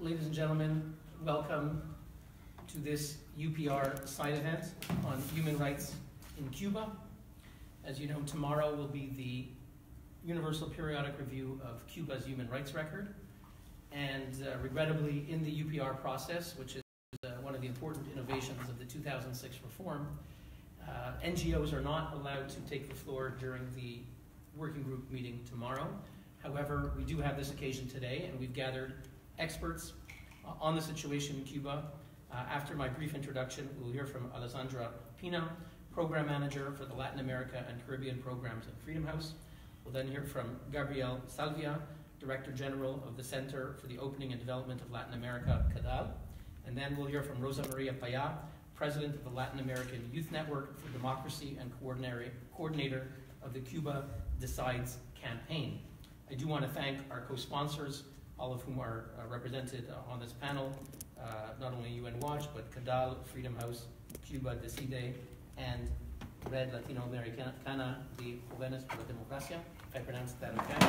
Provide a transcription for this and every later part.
Ladies and gentlemen, welcome to this UPR side event on human rights in Cuba. As you know, tomorrow will be the Universal Periodic Review of Cuba's human rights record. And regrettably, in the UPR process, which is one of the important innovations of the 2006 reform, NGOs are not allowed to take the floor during the working group meeting tomorrow. However, we do have this occasion today, and we've gathered experts on the situation in Cuba. After my brief introduction, we'll hear from Alessandra Pina, Program Manager for the Latin America and Caribbean Programs at Freedom House. We'll then hear from Gabriel Salvia, Director General of the Center for the Opening and Development of Latin America, CADAL. And then we'll hear from Rosa Maria Paya, President of the Latin American Youth Network for Democracy and coordinator of the Cuba Decides campaign. I do want to thank our co-sponsors, all of whom are represented on this panel, not only UN Watch, but CADAL, Freedom House, Cuba Decide, and Red Latinoamericana de Jóvenes por la Democracia, if I pronounced that okay.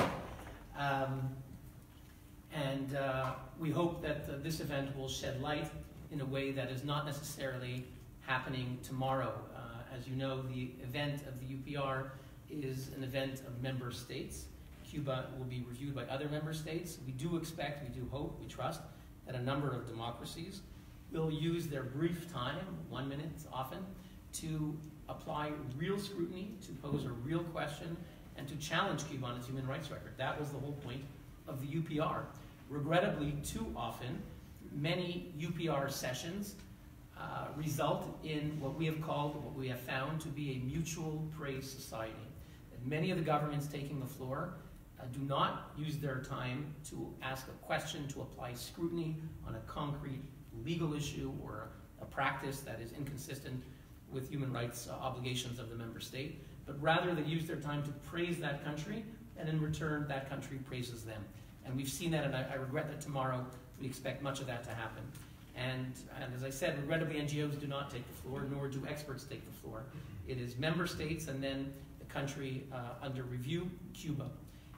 We hope that this event will shed light in a way that is not necessarily happening tomorrow. As you know, the event of the UPR is an event of member states. Cuba will be reviewed by other member states. We do expect, we do hope, we trust, that a number of democracies will use their brief time, 1 minute often, to apply real scrutiny, to pose a real question, and to challenge Cuba on its human rights record. That was the whole point of the UPR. Regrettably, too often, many UPR sessions result in what we have found to be a mutual praise society. And many of the governments taking the floor do not use their time to ask a question, to apply scrutiny on a concrete legal issue or a practice that is inconsistent with human rights obligations of the member state, but rather they use their time to praise that country, and in return, that country praises them. And we've seen that, and I regret that tomorrow we expect much of that to happen. And as I said, regrettably, NGOs do not take the floor, nor do experts take the floor. It is member states and then the country under review, Cuba.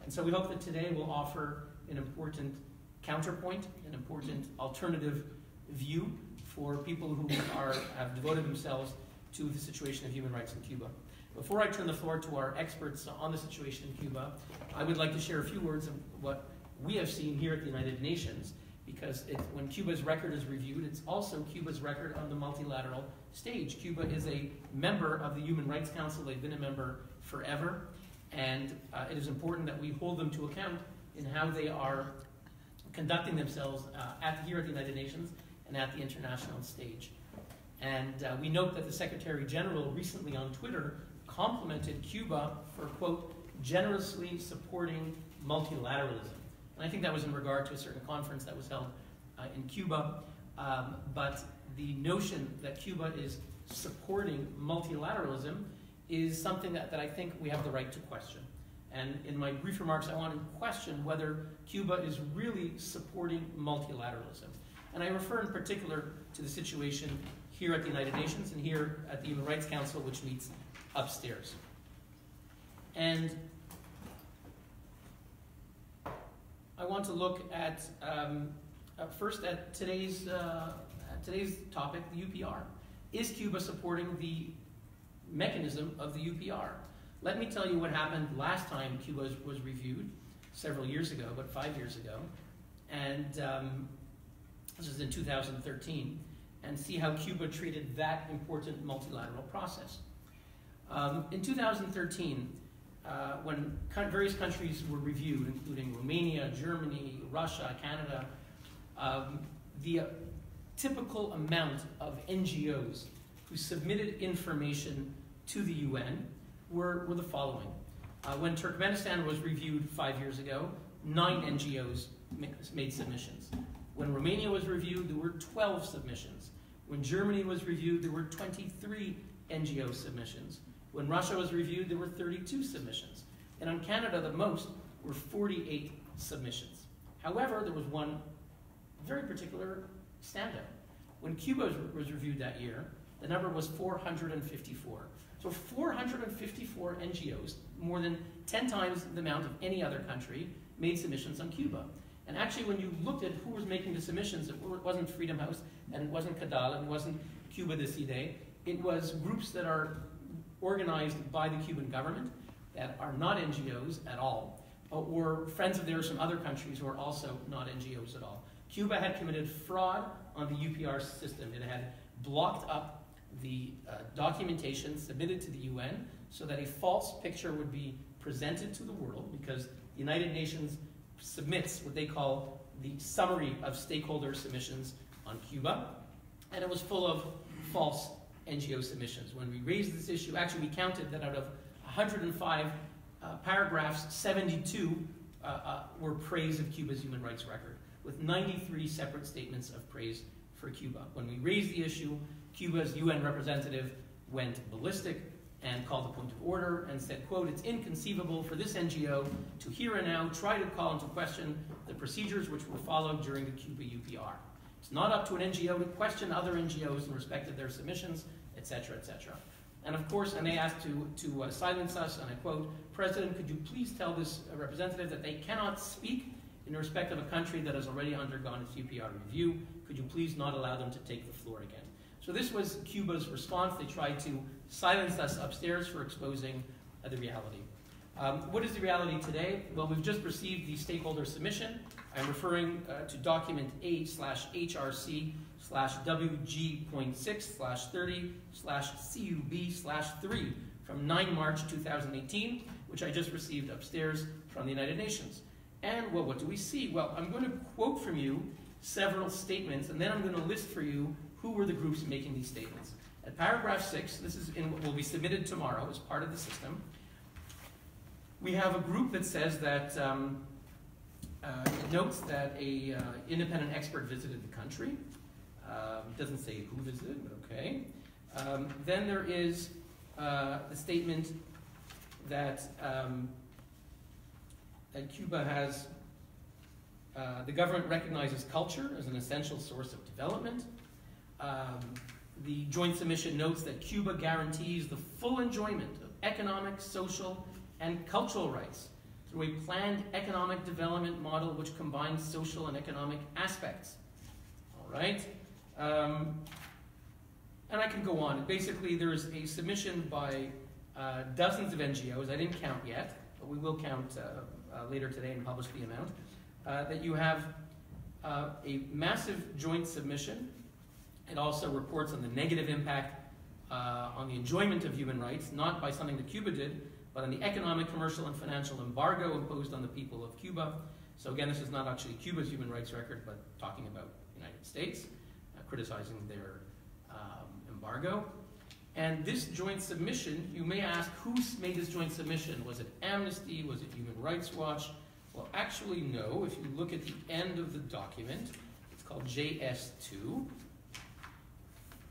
And so we hope that today will offer an important counterpoint, an important alternative view for people who have devoted themselves to the situation of human rights in Cuba. Before I turn the floor to our experts on the situation in Cuba, I would like to share a few words of what we have seen here at the United Nations, because when Cuba's record is reviewed, it's also Cuba's record on the multilateral stage. Cuba is a member of the Human Rights Council. They've been a member forever. And it is important that we hold them to account in how they are conducting themselves here at the United Nations and at the international stage. And we note that the Secretary General recently on Twitter complimented Cuba for, quote, generously supporting multilateralism. And I think that was in regard to a certain conference that was held in Cuba. But the notion that Cuba is supporting multilateralism is something that I think we have the right to question. And in my brief remarks, I want to question whether Cuba is really supporting multilateralism. And I refer in particular to the situation here at the United Nations and here at the Human Rights Council, which meets upstairs. And I want to look at, first at today's topic, the UPR. Is Cuba supporting the mechanism of the UPR? Let me tell you what happened last time Cuba was reviewed, several years ago, about 5 years ago, and this is in 2013, and see how Cuba treated that important multilateral process. In 2013, when various countries were reviewed, including Romania, Germany, Russia, Canada, the typical amount of NGOs who submitted information to the UN were the following. When Turkmenistan was reviewed 5 years ago, 9 NGOs made submissions. When Romania was reviewed, there were 12 submissions. When Germany was reviewed, there were 23 NGO submissions. When Russia was reviewed, there were 32 submissions. And on Canada, the most were 48 submissions. However, there was one very particular standout. When Cuba was reviewed that year, the number was 454. So 454 NGOs, more than 10 times the amount of any other country, made submissions on Cuba. And actually, when you looked at who was making the submissions, it wasn't Freedom House, and it wasn't CADAL, and it wasn't Cuba Decide. It was groups that are organized by the Cuban government, that are not NGOs at all, or friends of theirs from other countries who are also not NGOs at all. Cuba had committed fraud on the UPR system. It had blocked up the documentation submitted to the UN so that a false picture would be presented to the world, because the United Nations submits what they call the summary of stakeholder submissions on Cuba, and it was full of false NGO submissions. When we raised this issue, actually we counted that out of 105 paragraphs, 72 were praise of Cuba's human rights record, with 93 separate statements of praise for Cuba. When we raised the issue, Cuba's UN representative went ballistic and called a point of order and said, quote, "It's inconceivable for this NGO to here and now try to call into question the procedures which were followed during the Cuba UPR. It's not up to an NGO to question other NGOs in respect of their submissions, etc., etc." And of course, and they asked to silence us, and I quote, "President, could you please tell this representative that they cannot speak in respect of a country that has already undergone its UPR review? Could you please not allow them to take the floor again?" So this was Cuba's response. They tried to silence us upstairs for exposing the reality. What is the reality today? Well, we've just received the stakeholder submission. I'm referring to document A/HRC/WG.6/30/CUB/3 from 9 March 2018, which I just received upstairs from the United Nations. And, well, what do we see? Well, I'm going to quote from you several statements, and then I'm going to list for you who were the groups making these statements. At paragraph 6, this is in what will be submitted tomorrow as part of the system, we have a group that says that, it notes that a independent expert visited the country. Doesn't say who visited, but okay. Then there is the statement that, that Cuba has, the government recognizes culture as an essential source of development. The joint submission notes that Cuba guarantees the full enjoyment of economic, social, and cultural rights through a planned economic development model which combines social and economic aspects. All right? And I can go on. Basically, there is a submission by dozens of NGOs. I didn't count yet, but we will count later today and publish the amount. That you have a massive joint submission. It also reports on the negative impact on the enjoyment of human rights, not by something that Cuba did, but on the economic, commercial, and financial embargo imposed on the people of Cuba. So again, this is not actually Cuba's human rights record, but talking about the United States, criticizing their embargo. And this joint submission, you may ask, who made this joint submission? Was it Amnesty? Was it Human Rights Watch? Well, actually, no. If you look at the end of the document, it's called JS2.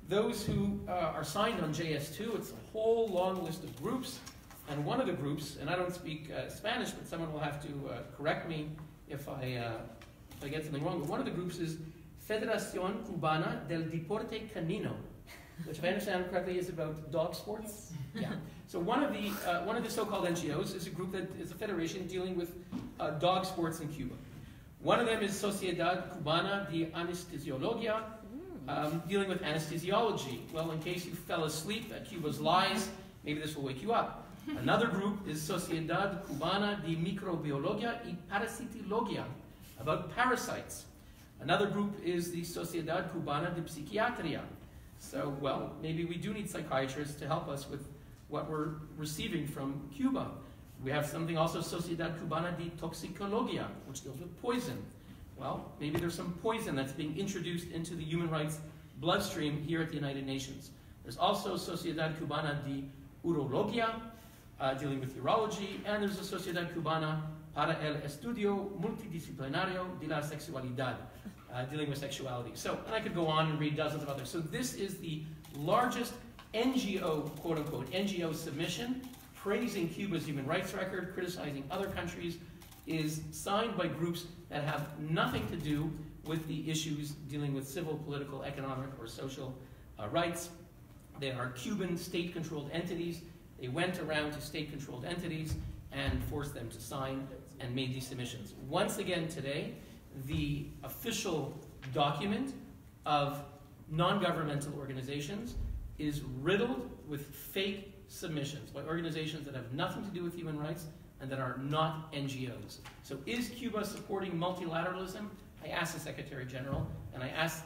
Those who are signed on JS2, it's a whole long list of groups. And one of the groups, and I don't speak Spanish, but someone will have to correct me if I get something wrong, but one of the groups is Federación Cubana del Deporte Canino, which, if I understand correctly, is about dog sports. Yeah. So one of the so-called NGOs is a group that is a federation dealing with dog sports in Cuba. One of them is Sociedad Cubana de Anestesiología, dealing with anesthesiology. Well, in case you fell asleep at Cuba's lies, maybe this will wake you up. Another group is Sociedad Cubana de Microbiología y Parasitología, about parasites. Another group is the Sociedad Cubana de Psiquiatría. So, well, maybe we do need psychiatrists to help us with what we're receiving from Cuba. We have something also, Sociedad Cubana de Toxicología, which deals with poison. Well, maybe there's some poison that's being introduced into the human rights bloodstream here at the United Nations. There's also Sociedad Cubana de Urología, dealing with urology, and there's a Sociedad Cubana para el Estudio Multidisciplinario de la Sexualidad, dealing with sexuality. So, and I could go on and read dozens of others. So this is the largest NGO, quote-unquote, NGO submission, praising Cuba's human rights record, criticizing other countries, is signed by groups that have nothing to do with the issues dealing with civil, political, economic, or social rights. They are Cuban state-controlled entities. They went around to state-controlled entities and forced them to sign and made these submissions. Once again today, the official document of non-governmental organizations is riddled with fake submissions by organizations that have nothing to do with human rights and that are not NGOs. So is Cuba supporting multilateralism? I asked the Secretary General, and I asked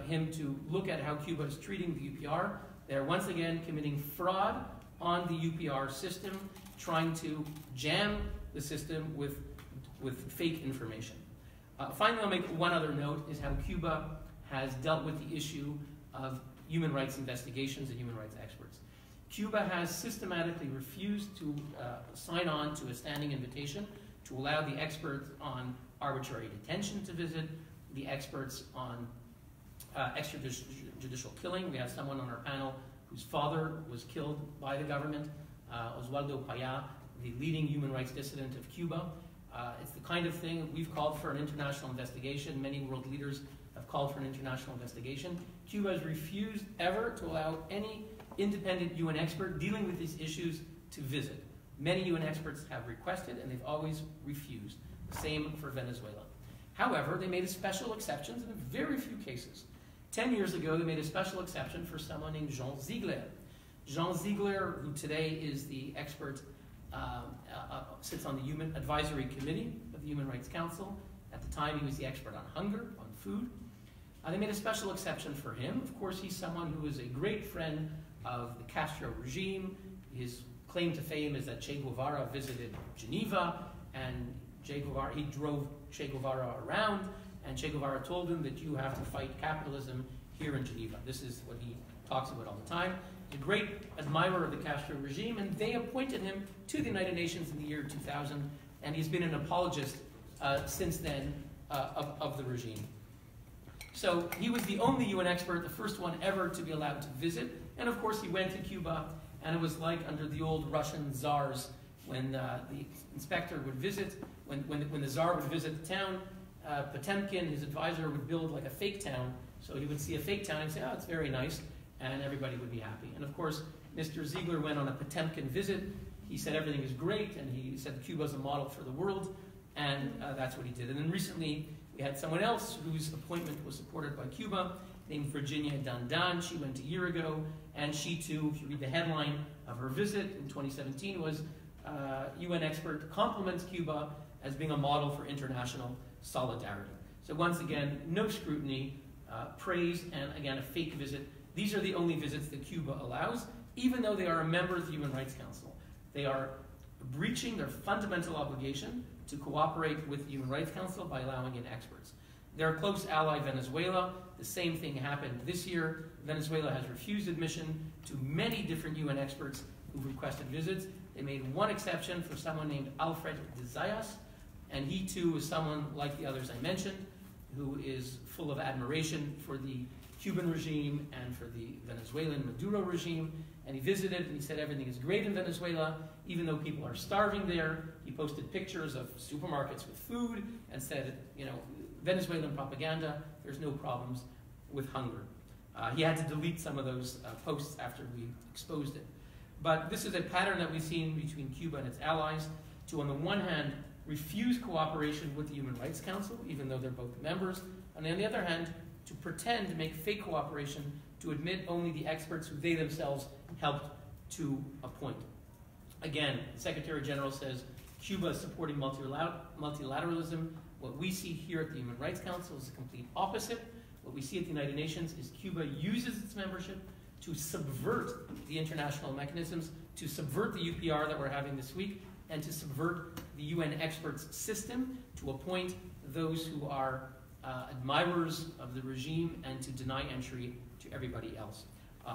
him to look at how Cuba is treating the UPR. They're once again committing fraud on the UPR system, trying to jam the system with fake information. Finally, I'll make one other note, is how Cuba has dealt with the issue of human rights investigations and human rights experts. Cuba has systematically refused to sign on to a standing invitation to allow the experts on arbitrary detention to visit, the experts on extrajudicial killing. We have someone on our panel whose father was killed by the government, Oswaldo Paya, the leading human rights dissident of Cuba. It's the kind of thing we've called for an international investigation. Many world leaders have called for an international investigation. Cuba has refused ever to allow any independent UN expert dealing with these issues to visit. Many UN experts have requested, and they've always refused. The same for Venezuela. However, they made a special exceptions in very few cases. 10 years ago, they made a special exception for someone named Jean Ziegler. Jean Ziegler, who today is the expert, sits on the Human Advisory Committee of the Human Rights Council. At the time, he was the expert on hunger, on food. They made a special exception for him. Of course, he's someone who is a great friend of the Castro regime. His claim to fame is that Che Guevara visited Geneva, and he drove Che Guevara around, and Che Guevara told him that you have to fight capitalism here in Geneva. This is what he talks about all the time. He's a great admirer of the Castro regime, and they appointed him to the United Nations in the year 2000, and he's been an apologist since then of the regime. So he was the only UN expert, the first one ever to be allowed to visit, and of course he went to Cuba, and it was like under the old Russian czars when the inspector would visit, when the czar would visit the town, Potemkin, his advisor, would build like a fake town. So he would see a fake town and say, oh, it's very nice, and everybody would be happy. And of course, Mr. Ziegler went on a Potemkin visit. He said everything is great, and he said Cuba is a model for the world, and that's what he did. And then recently, we had someone else whose appointment was supported by Cuba, named Virginia Dandan. She went a year ago, and she too, if you read the headline of her visit in 2017, was UN expert compliments Cuba as being a model for international solidarity. So once again, no scrutiny, praise, and again, a fake visit. These are the only visits that Cuba allows, even though they are a member of the Human Rights Council. They are breaching their fundamental obligation to cooperate with the Human Rights Council by allowing in experts. Their close ally, Venezuela, the same thing happened this year. Venezuela has refused admission to many different UN experts who've requested visits. They made one exception for someone named Alfred de Zayas, and he too is someone like the others I mentioned, who is full of admiration for the Cuban regime and for the Venezuelan Maduro regime. And he visited and he said everything is great in Venezuela, even though people are starving there. He posted pictures of supermarkets with food and said, you know, Venezuelan propaganda, there's no problems with hunger. He had to delete some of those posts after we exposed it. But this is a pattern that we've seen between Cuba and its allies to, on the one hand, refuse cooperation with the Human Rights Council, even though they're both members, and on the other hand, to pretend to make fake cooperation to admit only the experts who they themselves helped to appoint. Again, the Secretary General says Cuba is supporting multilateralism. What we see here at the Human Rights Council is the complete opposite. What we see at the United Nations is Cuba uses its membership to subvert the international mechanisms, to subvert the UPR that we're having this week, and to subvert the UN experts system, to appoint those who are admirers of the regime and to deny entry to everybody else.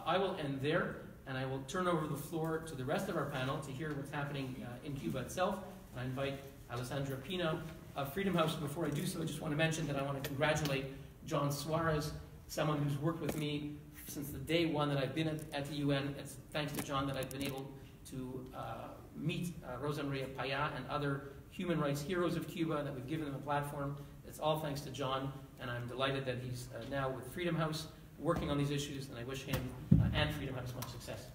I will end there, and I will turn over the floor to the rest of our panel to hear what's happening in Cuba itself. And I invite Alessandra Pina of Freedom House. Before I do so, I just want to mention that I want to congratulate John Suarez, someone who's worked with me since the day one that I've been at the UN. It's thanks to John that I've been able to meet Rosa Maria Paya and other human rights heroes of Cuba, that we've given them a platform. It's all thanks to John, and I'm delighted that he's now with Freedom House working on these issues, and I wish him and Freedom House much success.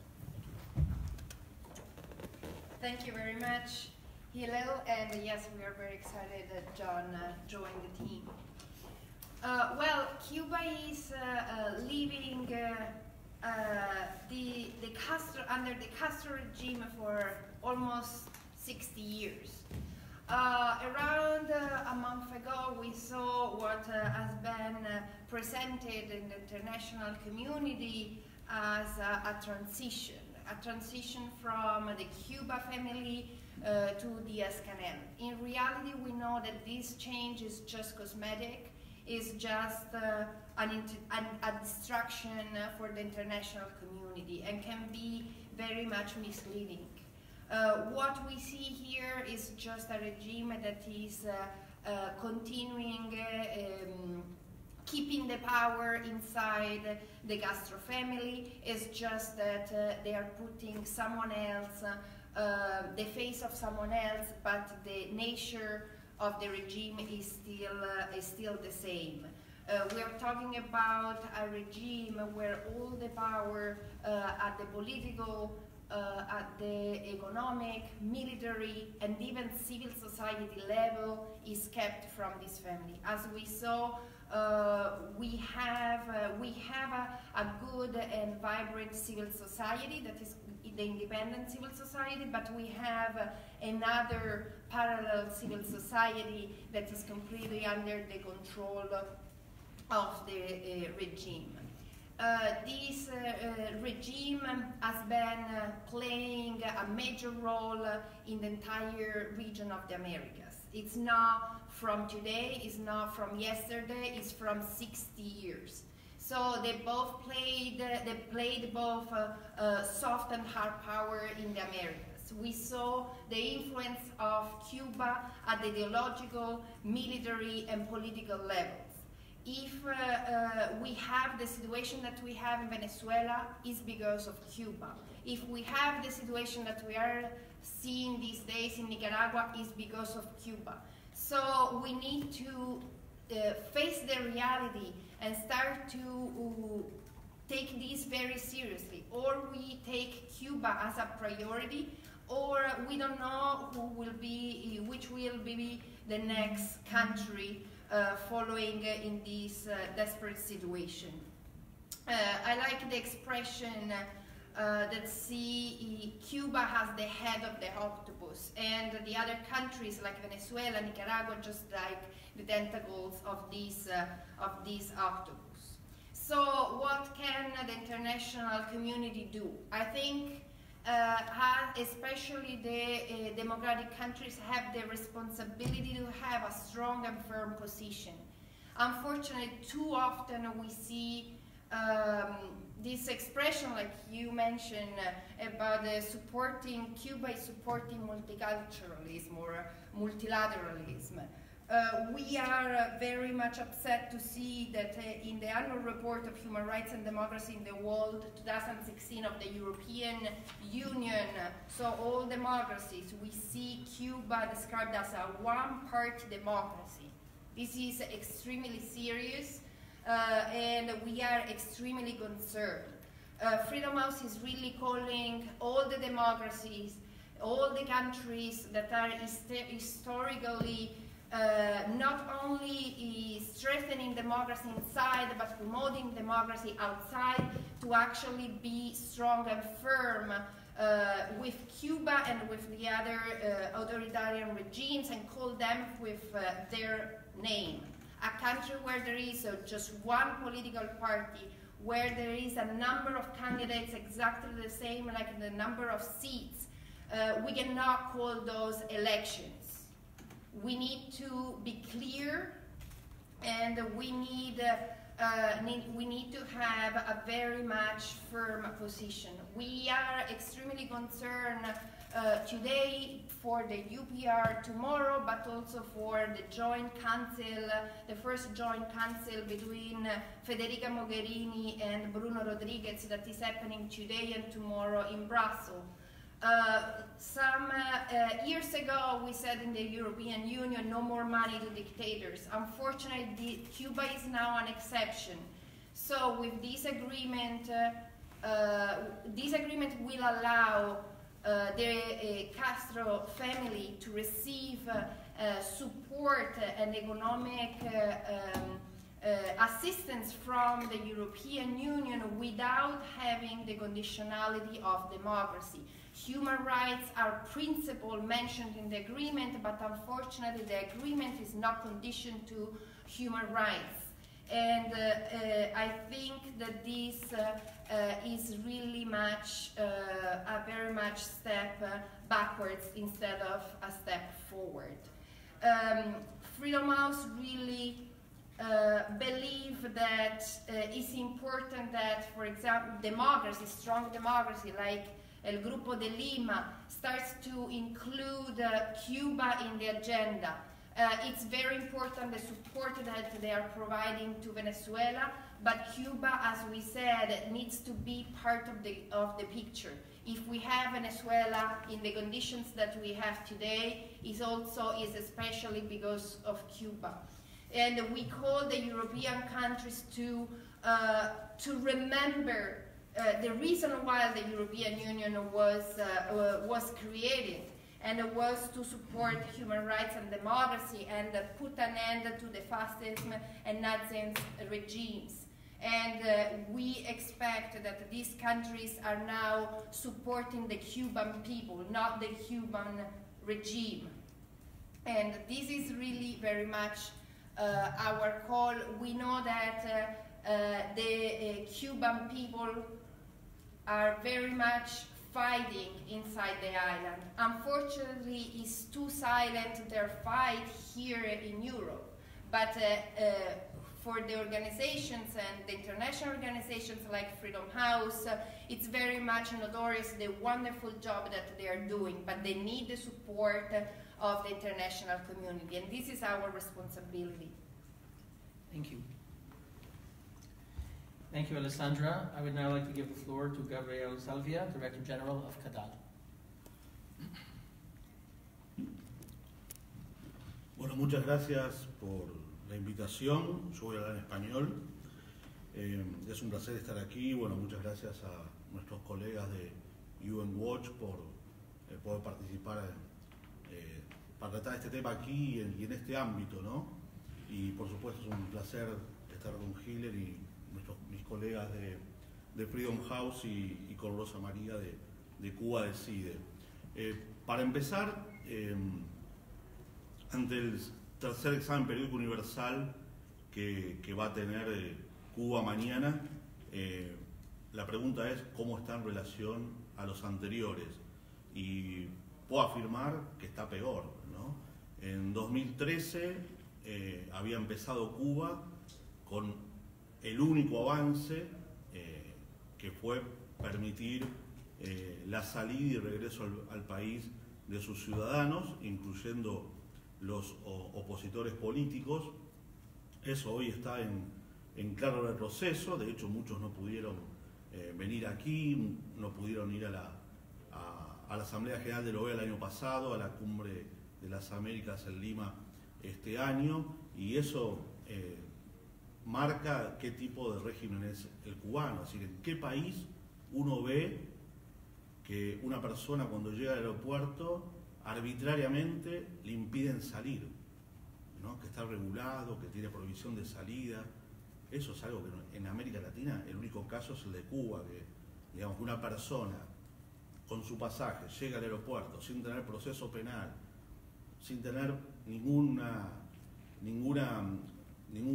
Thank you very much, Hillel, and yes, we are very excited that John joined the team. Well, Cuba is living under the Castro regime for almost 60 years. Around a month ago, we saw what has been presented in the international community as a transition from the Cuba family to Diaz-Canel. In reality, we know that this change is just cosmetic, is just a distraction for the international community and can be very much misleading. What we see here is just a regime that is continuing keeping the power inside the Castro family. It's just that they are putting someone else, the face of someone else, but the nature of the regime is still the same. We are talking about a regime where all the power at the political, at the economic, military, and even civil society level is kept from this family. As we saw, we have a good and vibrant civil society that is the independent civil society, but we have another parallel civil society that is completely under the control of the regime. This regime has been playing a major role in the entire region of the Americas. It's not from today, it's not from yesterday, it's from 60 years. So they played both soft and hard power in the Americas. We saw the influence of Cuba at the ideological, military, and political levels. If we have the situation that we have in Venezuela, it's because of Cuba. If we have the situation that we are seeing these days in Nicaragua, it's because of Cuba. So we need to face the reality and start to take this very seriously. Or we take Cuba as a priority, or we don't know which will be the next country following in this desperate situation. I like the expression that Cuba has the head of the octopus, and the other countries like Venezuela, Nicaragua, just like the tentacles of this octopus. So what can the international community do? I think especially the democratic countries have the responsibility to have a strong and firm position. Unfortunately, too often we see this expression, like you mentioned, about supporting Cuba is supporting multiculturalism or multilateralism. We are very much upset to see that in the annual report of Human Rights and Democracy in the World 2016 of the European Union, so all democracies, we see Cuba described as a one-party democracy. This is extremely serious, and we are extremely concerned. Freedom House is really calling all the democracies, all the countries that are historically not only strengthening democracy inside, but promoting democracy outside, to actually be strong and firm with Cuba and with the other authoritarian regimes, and call them with their name. A country where there is just one political party, where there is a number of candidates exactly the same like the number of seats, we cannot call those elections. We need to be clear, and we need to have a very much firm position. We are extremely concerned today for the UPR tomorrow, but also for the joint council, the first joint council between Federica Mogherini and Bruno Rodriguez that is happening today and tomorrow in Brussels. Some years ago, we said in the European Union, no more money to dictators. Unfortunately, Cuba is now an exception. So with this agreement will allow the Castro family to receive support and economic assistance from the European Union without having the conditionality of democracy. Human rights are principle mentioned in the agreement, but unfortunately the agreement is not conditioned to human rights. And I think that this is really much, a very much step backwards instead of a step forward. Freedom House really believe that it's important that, for example, democracy, strong democracy like El Grupo de Lima starts to include Cuba in the agenda. It's very important the support that they are providing to Venezuela, but Cuba, as we said, needs to be part of the picture. If we have Venezuela in the conditions that we have today, is especially because of Cuba. And we call the European countries to remember the reason why the European Union was created, and it was to support human rights and democracy and put an end to the fascism and Nazi regimes. And we expect that these countries are now supporting the Cuban people, not the Cuban regime. And this is really very much our call. We know that the Cuban people are very much fighting inside the island. Unfortunately, it's too silent, their fight here in Europe. But for the organizations and the international organizations like Freedom House, it's very much notorious the wonderful job that they are doing, but they need the support of the international community, and this is our responsibility. Thank you. Thank you, Alessandra. I would now like to give the floor to Gabriel Salvia, Director General of CADAL. Bueno, muchas gracias por la invitación. Yo voy a hablar en español. Es un placer estar aquí. Bueno, muchas gracias a nuestros colegas de UN Watch por poder participar para tratar este tema aquí y en este ámbito, ¿no? Y por supuesto es un placer estar con Hiller y mis colegas de Freedom House y con Rosa María de Cuba Decide. Para empezar, ante el tercer examen periódico universal que va a tener Cuba mañana, la pregunta es cómo está en relación a los anteriores. Y puedo afirmar que está peor, ¿no? En 2013 había empezado Cuba con el único avance que fue permitir la salida y regreso al país de sus ciudadanos, incluyendo los opositores políticos. Eso hoy está en claro retroceso. De hecho, muchos no pudieron venir aquí, no pudieron ir a la Asamblea General de la OEA el año pasado, a la Cumbre de las Américas en Lima este año, y eso marca qué tipo de régimen es el cubano. Es decir, en qué país uno ve que una persona cuando llega al aeropuerto arbitrariamente le impiden salir, ¿no? Que está regulado, que tiene prohibición de salida. Eso es algo que en América Latina el único caso es el de Cuba, que digamos una persona con su pasaje llega al aeropuerto sin tener proceso penal, sin tener ningún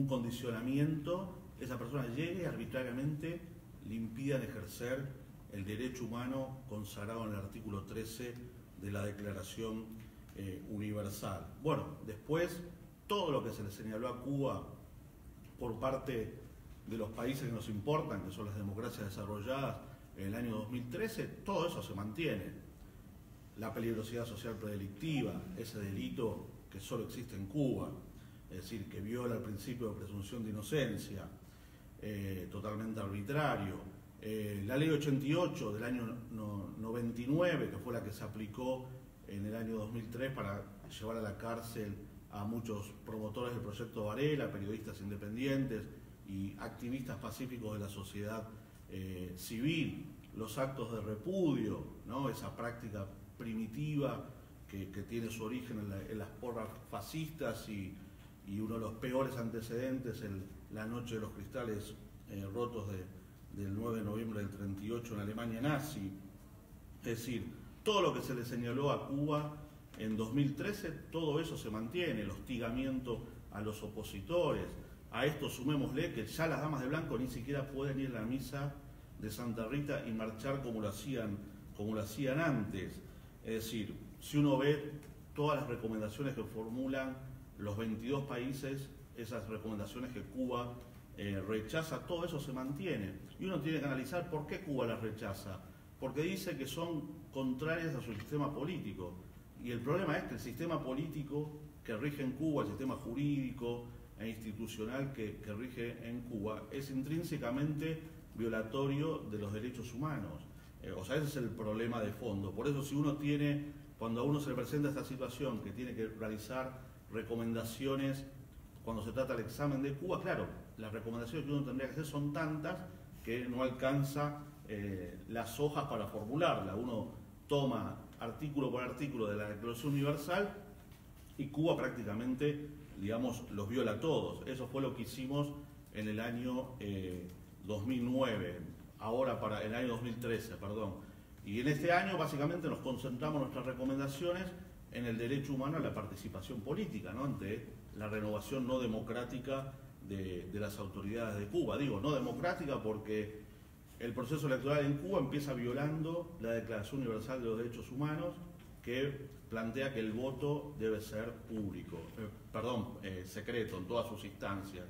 condicionamiento, esa persona llegue y arbitrariamente le impidan ejercer el derecho humano consagrado en el artículo 13 de la Declaración Universal. Bueno, después todo lo que se le señaló a Cuba por parte de los países que nos importan, que son las democracias desarrolladas en el año 2013, todo eso se mantiene. La peligrosidad social predelictiva, ese delito que solo existe en Cuba, es decir, que viola el principio de presunción de inocencia, totalmente arbitrario. La ley 88 del año 99, que fue la que se aplicó en el año 2003 para llevar a la cárcel a muchos promotores del proyecto Varela, periodistas independientes y activistas pacíficos de la sociedad civil, los actos de repudio, ¿no? Esa práctica primitiva que tiene su origen en las porras fascistas y y uno de los peores antecedentes, la noche de los cristales rotos del 9 de noviembre del 38 en Alemania nazi. Es decir, todo lo que se le señaló a Cuba en 2013, todo eso se mantiene, el hostigamiento a los opositores. A esto sumémosle que ya las damas de blanco ni siquiera pueden ir a la misa de Santa Rita y marchar como lo hacían antes. Es decir, si uno ve todas las recomendaciones que formulan los 22 países, esas recomendaciones que Cuba rechaza, todo eso se mantiene. Y uno tiene que analizar por qué Cuba las rechaza. Porque dice que son contrarias a su sistema político. Y el problema es que el sistema político que rige en Cuba, el sistema jurídico e institucional que rige en Cuba, es intrínsecamente violatorio de los derechos humanos. O sea, ese es el problema de fondo. Por eso cuando a uno se le presenta esta situación que tiene que realizar recomendaciones cuando se trata del examen de Cuba, claro, las recomendaciones que uno tendría que hacer son tantas que no alcanza las hojas para formularla. Uno toma artículo por artículo de la Declaración Universal y Cuba prácticamente, digamos, los viola todos. Eso fue lo que hicimos en el año 2009, ahora para el año 2013, perdón. Y en este año básicamente nos concentramos nuestras recomendaciones en el derecho humano a la participación política, ¿no? Ante la renovación no democrática de las autoridades de Cuba. Digo, no democrática porque el proceso electoral en Cuba empieza violando la Declaración Universal de los Derechos Humanos, que plantea que el voto debe ser público, secreto en todas sus instancias.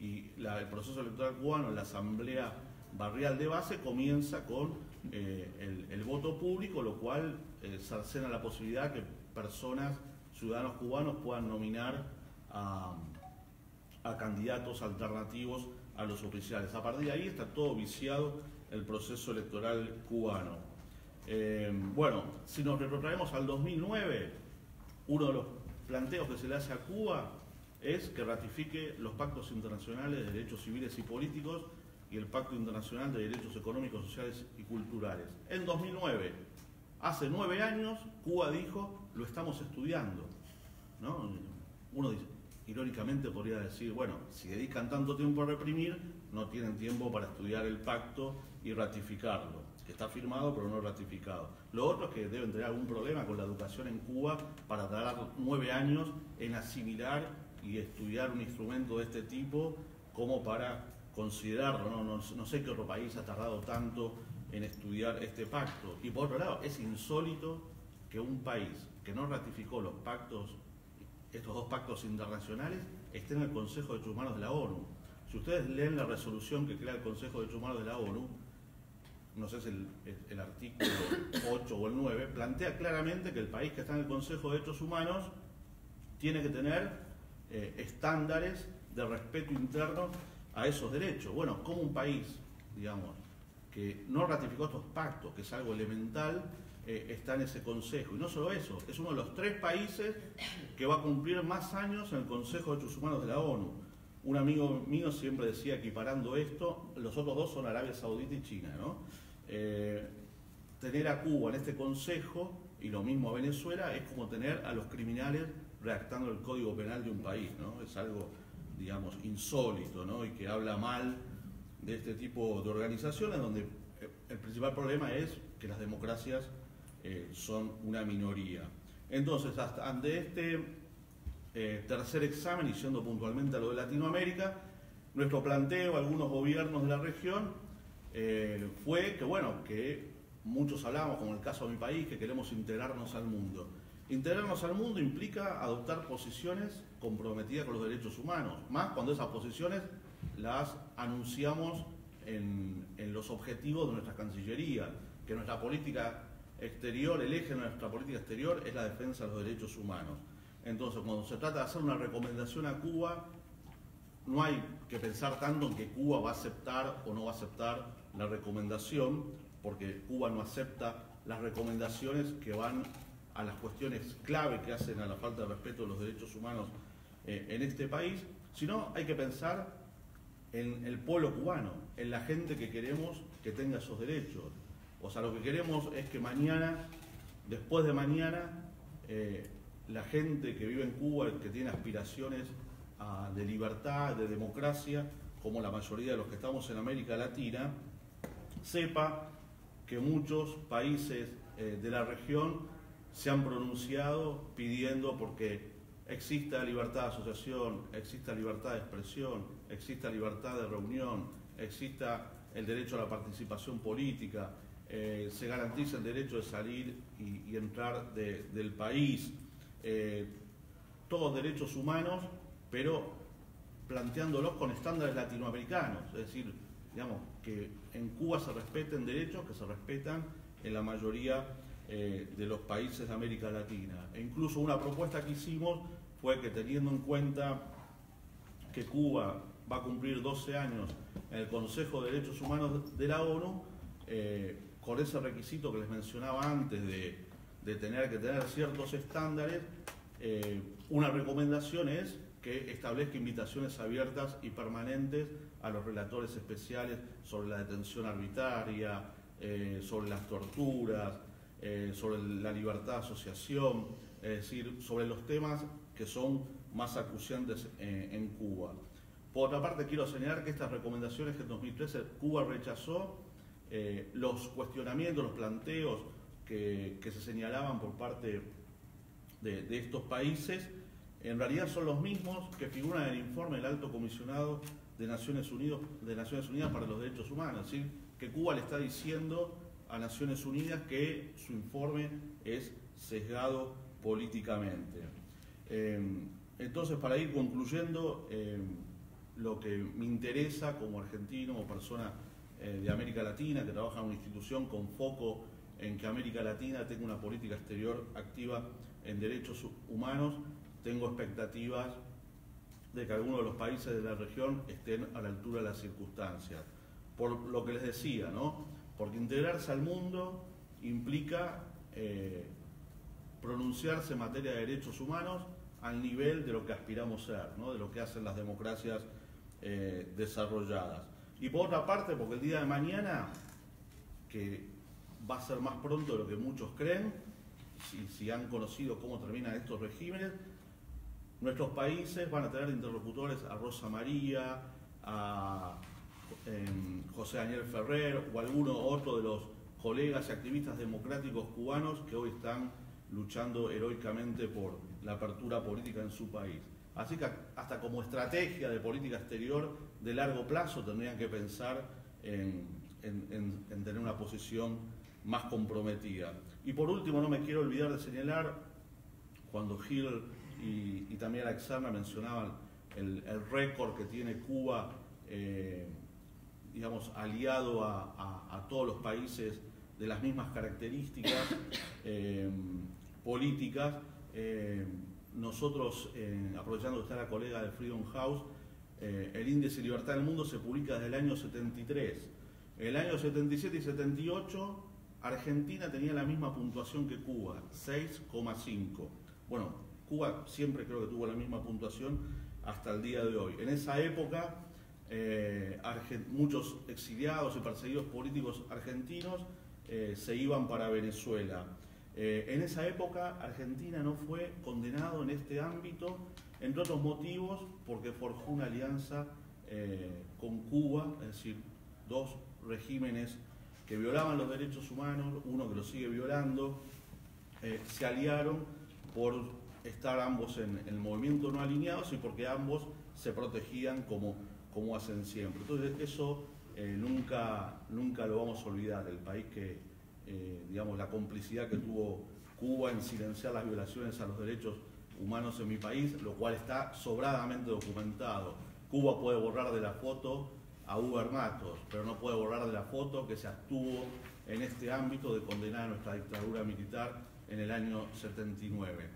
Y el proceso electoral cubano en la Asamblea Barrial de Base comienza con el voto público, lo cual cercena la posibilidad que ciudadanos cubanos puedan nominar a candidatos alternativos a los oficiales. A partir de ahí está todo viciado el proceso electoral cubano. Bueno, si nos retrotraemos al 2009, uno de los planteos que se le hace a Cuba es que ratifique los pactos internacionales de derechos civiles y políticos y el Pacto Internacional de Derechos Económicos, Sociales y Culturales. En 2009, hace 9 años, Cuba dijo, lo estamos estudiando, ¿no? Uno dice, irónicamente podría decir, bueno, si dedican tanto tiempo a reprimir, no tienen tiempo para estudiar el pacto y ratificarlo, que está firmado pero no ratificado. Lo otro es que deben tener algún problema con la educación en Cuba para tardar 9 años en asimilar y estudiar un instrumento de este tipo como para considerarlo, ¿no? No sé qué otro país ha tardado tanto en estudiar este pacto. Y por otro lado, es insólito que un país que no ratificó los pactos, estos 2 pactos internacionales, esté en el Consejo de Derechos Humanos de la ONU. Si ustedes leen la resolución que crea el Consejo de Derechos Humanos de la ONU, no sé si el artículo 8 o el 9, plantea claramente que el país que está en el Consejo de Derechos Humanos tiene que tener estándares de respeto interno a esos derechos. Bueno, como un país, digamos, que no ratificó estos pactos, que es algo elemental, está en ese consejo. Y no solo eso, es uno de los 3 países que va a cumplir más años en el Consejo de Derechos Humanos de la ONU. Un amigo mío siempre decía, equiparando esto, los otros 2 son Arabia Saudita y China, ¿no? Tener a Cuba en este consejo, y lo mismo a Venezuela, es como tener a los criminales redactando el código penal de un país, ¿no? Es algo, digamos, insólito, ¿no? Y que habla mal de este tipo de organizaciones donde el principal problema es que las democracias son una minoría. Entonces, ante este tercer examen, y yendo puntualmente a lo de Latinoamérica, nuestro planteo a algunos gobiernos de la región fue que, bueno, que muchos hablamos, como el caso de mi país, que queremos integrarnos al mundo. Integrarnos al mundo implica adoptar posiciones comprometidas con los derechos humanos, más cuando esas posiciones las anunciamos en los objetivos de nuestra Cancillería, que nuestra política exterior, el eje de nuestra política exterior es la defensa de los derechos humanos. Entonces, cuando se trata de hacer una recomendación a Cuba, no hay que pensar tanto en que Cuba va a aceptar o no va a aceptar la recomendación, porque Cuba no acepta las recomendaciones que van a las cuestiones clave que hacen a la falta de respeto de los derechos humanos en este país, sino hay que pensar en el pueblo cubano, en la gente que queremos que tenga esos derechos. O sea, lo que queremos es que mañana, después de mañana, la gente que vive en Cuba, que tiene aspiraciones de libertad, de democracia, como la mayoría de los que estamos en América Latina, sepa que muchos países de la región se han pronunciado pidiendo porque exista libertad de asociación, exista libertad de expresión, exista libertad de reunión, exista el derecho a la participación política, se garantice el derecho de salir y entrar del país, todos derechos humanos, pero planteándolos con estándares latinoamericanos, es decir, digamos, que en Cuba se respeten derechos que se respetan en la mayoría de los países de América Latina. E incluso una propuesta que hicimos fue que, teniendo en cuenta que Cuba va a cumplir 12 años en el Consejo de Derechos Humanos de la ONU, con ese requisito que les mencionaba antes de tener que tener ciertos estándares, una recomendación es que establezca invitaciones abiertas y permanentes a los relatores especiales sobre la detención arbitraria, sobre las torturas, sobre la libertad de asociación, es decir, sobre los temas que son más acuciantes en Cuba. Por otra parte, quiero señalar que estas recomendaciones que en 2013 Cuba rechazó, los cuestionamientos, los planteos que se señalaban por parte de estos países, en realidad son los mismos que figuran en el informe del Alto Comisionado de Naciones Unidas para los Derechos Humanos, es decir, que Cuba le está diciendo a Naciones Unidas que su informe es sesgado políticamente. Entonces, para ir concluyendo, lo que me interesa como argentino o persona de América Latina que trabaja en una institución con foco en que América Latina tenga una política exterior activa en derechos humanos, tengo expectativas de que algunos de los países de la región estén a la altura de las circunstancias. Por lo que les decía, ¿no? Porque integrarse al mundo implica pronunciarse en materia de derechos humanos al nivel de lo que aspiramos a ser, ¿no? De lo que hacen las democracias desarrolladas. Y por otra parte, porque el día de mañana, que va a ser más pronto de lo que muchos creen, si han conocido cómo terminan estos regímenes, nuestros países van a tener interlocutores a Rosa María, a José Daniel Ferrer o alguno otro de los colegas y activistas democráticos cubanos que hoy están luchando heroicamente por la apertura política en su país. Así que hasta como estrategia de política exterior de largo plazo tendrían que pensar en tener una posición más comprometida. Y por último, no me quiero olvidar de señalar, cuando Gil y también Alexandra mencionaban el récord que tiene Cuba, digamos, aliado a todos los países de las mismas características políticas. Nosotros, aprovechando que está la colega de Freedom House, el índice de libertad del mundo se publica desde el año 73. En el año 77 y 78, Argentina tenía la misma puntuación que Cuba, 6,5. Bueno, Cuba siempre creo que tuvo la misma puntuación hasta el día de hoy. En esa época, muchos exiliados y perseguidos políticos argentinos se iban para Venezuela. En esa época, Argentina no fue condenado en este ámbito, entre otros motivos, porque forjó una alianza con Cuba, es decir, dos regímenes que violaban los derechos humanos, uno que los sigue violando, se aliaron por estar ambos en el movimiento no alineados y porque ambos se protegían como hacen siempre. Entonces eso nunca lo vamos a olvidar, el país que, digamos, la complicidad que tuvo Cuba en silenciar las violaciones a los derechos humanos en mi país, lo cual está sobradamente documentado. Cuba puede borrar de la foto a Uber Matos, pero no puede borrar de la foto que se abstuvo en este ámbito de condenar a nuestra dictadura militar en el año 79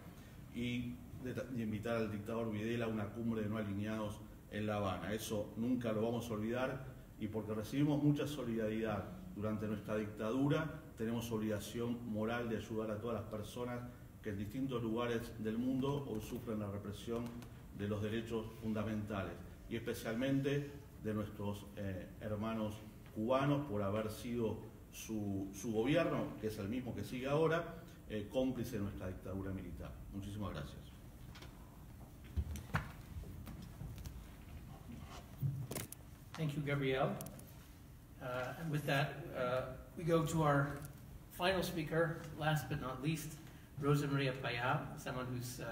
y de invitar al dictador Videla a una cumbre de no alineados en La Habana. Eso nunca lo vamos a olvidar, y porque recibimos mucha solidaridad durante nuestra dictadura, tenemos obligación moral de ayudar a todas las personas que en distintos lugares del mundo hoy sufren la represión de los derechos fundamentales, y especialmente de nuestros hermanos cubanos por haber sido su gobierno, que es el mismo que sigue ahora, cómplice de nuestra dictadura militar. Muchísimas gracias. Thank you, Gabrielle. And with that, we go to our final speaker, last but not least, Rosa Maria Payá, someone who's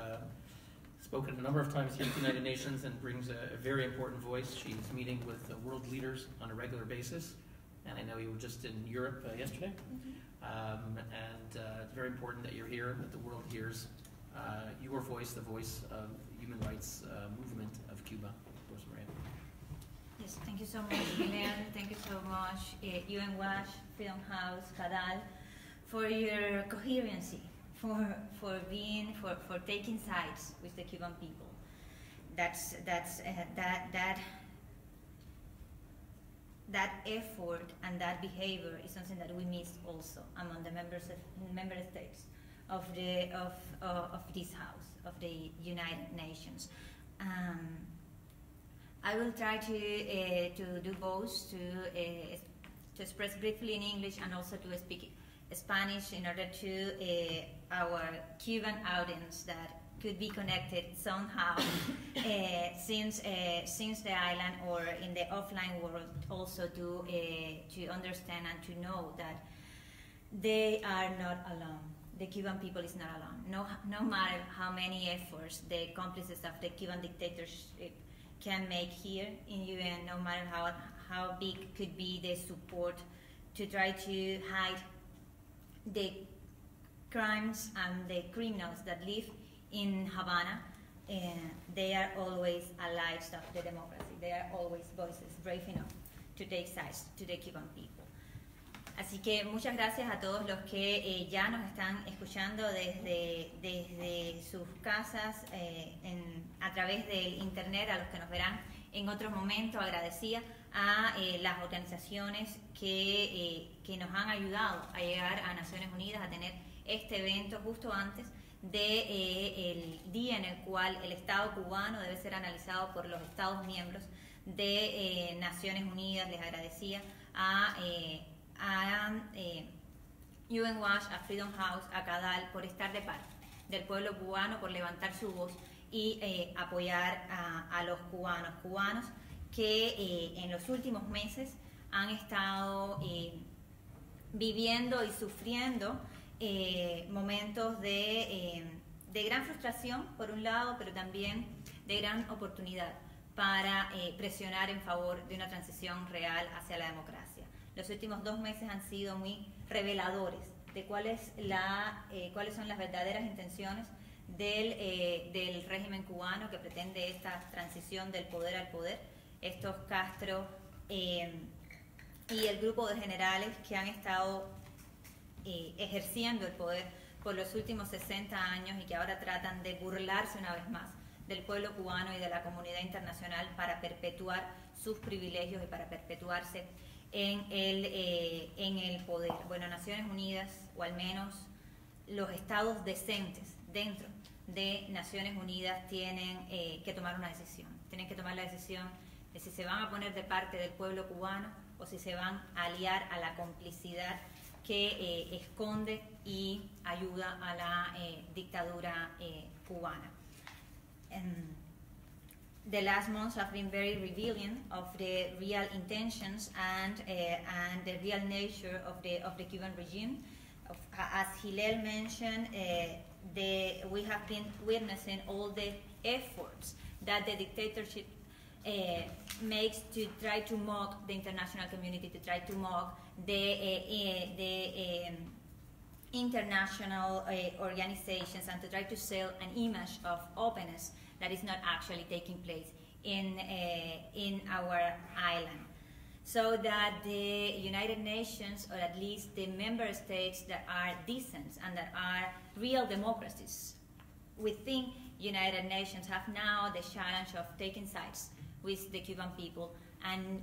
spoken a number of times here at the United Nations and brings a very important voice. She's meeting with world leaders on a regular basis, and I know you were just in Europe yesterday. It's very important that you're here, that the world hears your voice, the voice of the human rights movement of Cuba. Rosa Maria. Yes, thank you so much, Guilherme. Thank you so much, UN Watch, Freedom House, CADAL, for your coherency, for taking sides with the Cuban people. That effort and that behavior is something that we miss also among the member states of this house, of the United Nations. I will try to do both, to express briefly in English and also to speak Spanish in order to our Cuban audience that could be connected somehow since the island or in the offline world, also to understand and to know that they are not alone. The Cuban people is not alone. No matter how many efforts the accomplices of the Cuban dictatorship can make here in UN, no matter how big could be the support to try to hide the crimes and the criminals that live in Havana, they are always allies of the democracy. They are always voices brave enough to take sides to the Cuban people. Así que muchas gracias a todos los que ya nos están escuchando desde sus casas, a través del internet, a los que nos verán en otro momento. Agradecida a las organizaciones que nos han ayudado a llegar a Naciones Unidas, a tener este evento justo antes del día en el cual el Estado cubano debe ser analizado por los Estados miembros de Naciones Unidas. Les agradecía a UN Watch, a Freedom House, a CADAL por estar de parte del pueblo cubano, por levantar su voz y apoyar a los cubanos que en los últimos meses han estado viviendo y sufriendo momentos de gran frustración por un lado, pero también de gran oportunidad para presionar en favor de una transición real hacia la democracia. Los últimos 2 meses han sido muy reveladores de cuáles son las verdaderas intenciones del régimen cubano que pretende esta transición del poder al poder. Estos Castro y el grupo de generales que han estado ejerciendo el poder por los últimos 60 años y que ahora tratan de burlarse una vez más del pueblo cubano y de la comunidad internacional para perpetuar sus privilegios y para perpetuarse en el poder. Bueno, Naciones Unidas, o al menos los estados decentes dentro de Naciones Unidas, tienen que tomar una decisión. Tienen que tomar la decisión de si se van a poner de parte del pueblo cubano o si se van a aliar a la complicidad que esconde y ayuda a la dictadura cubana. The last months have been very revealing of the real intentions and the real nature of the Cuban regime. As Hillel mentioned, we have been witnessing all the efforts that the dictatorship makes to try to mock the international community, to try to mock the international organizations, and to try to sell an image of openness that is not actually taking place in our island. So that the United Nations, or at least the member states that are decent and that are real democracies within United Nations, have now the challenge of taking sides with the Cuban people and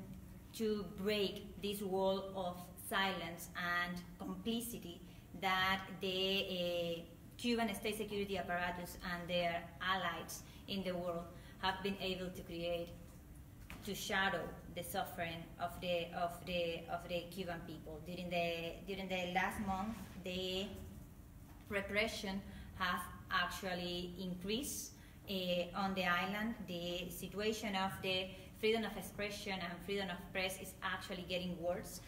to break this wall of silence and complicity that the Cuban state security apparatus and their allies in the world have been able to create to shadow the suffering of the Cuban people. During the last month, the repression has actually increased on the island. The situation of the freedom of expression and freedom of press is actually getting worse.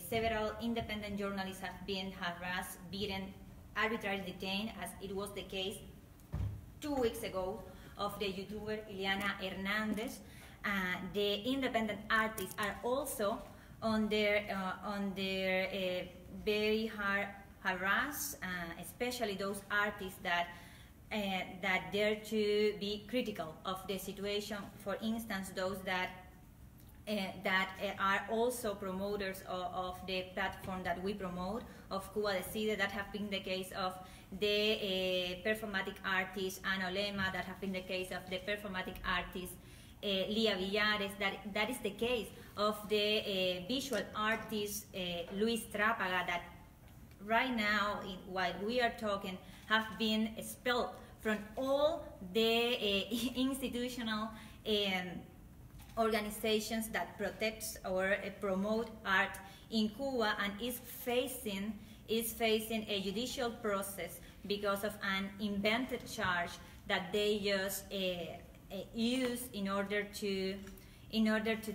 Several independent journalists have been harassed, beaten, arbitrarily detained, as it was the case 2 weeks ago of the YouTuber Ileana Hernandez. The independent artists are also under very hard harassed, especially those artists that dare to be critical of the situation. For instance, those that are also promoters of the platform that we promote, of Cuba Decide. That have been the case of the performatic artist Ana Olema, that have been the case of the performatic artist Lia Villares, that is the case of the visual artist Luis Trápaga, that right now, while we are talking, have been expelled from all the institutional organizations that protects or promote art in Cuba, and is facing a judicial process because of an invented charge that they just use in order to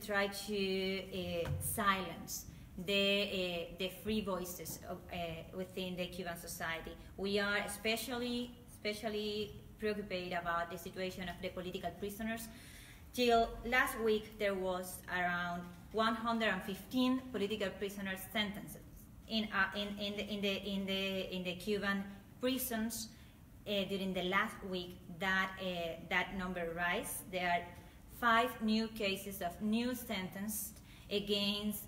try to silence the free voices within the Cuban society. We are especially preoccupied about the situation of the political prisoners. Till last week, there was around 115 political prisoners sentenced in the Cuban prisons. During the last week, that number rise. There are 5 new cases of new sentences against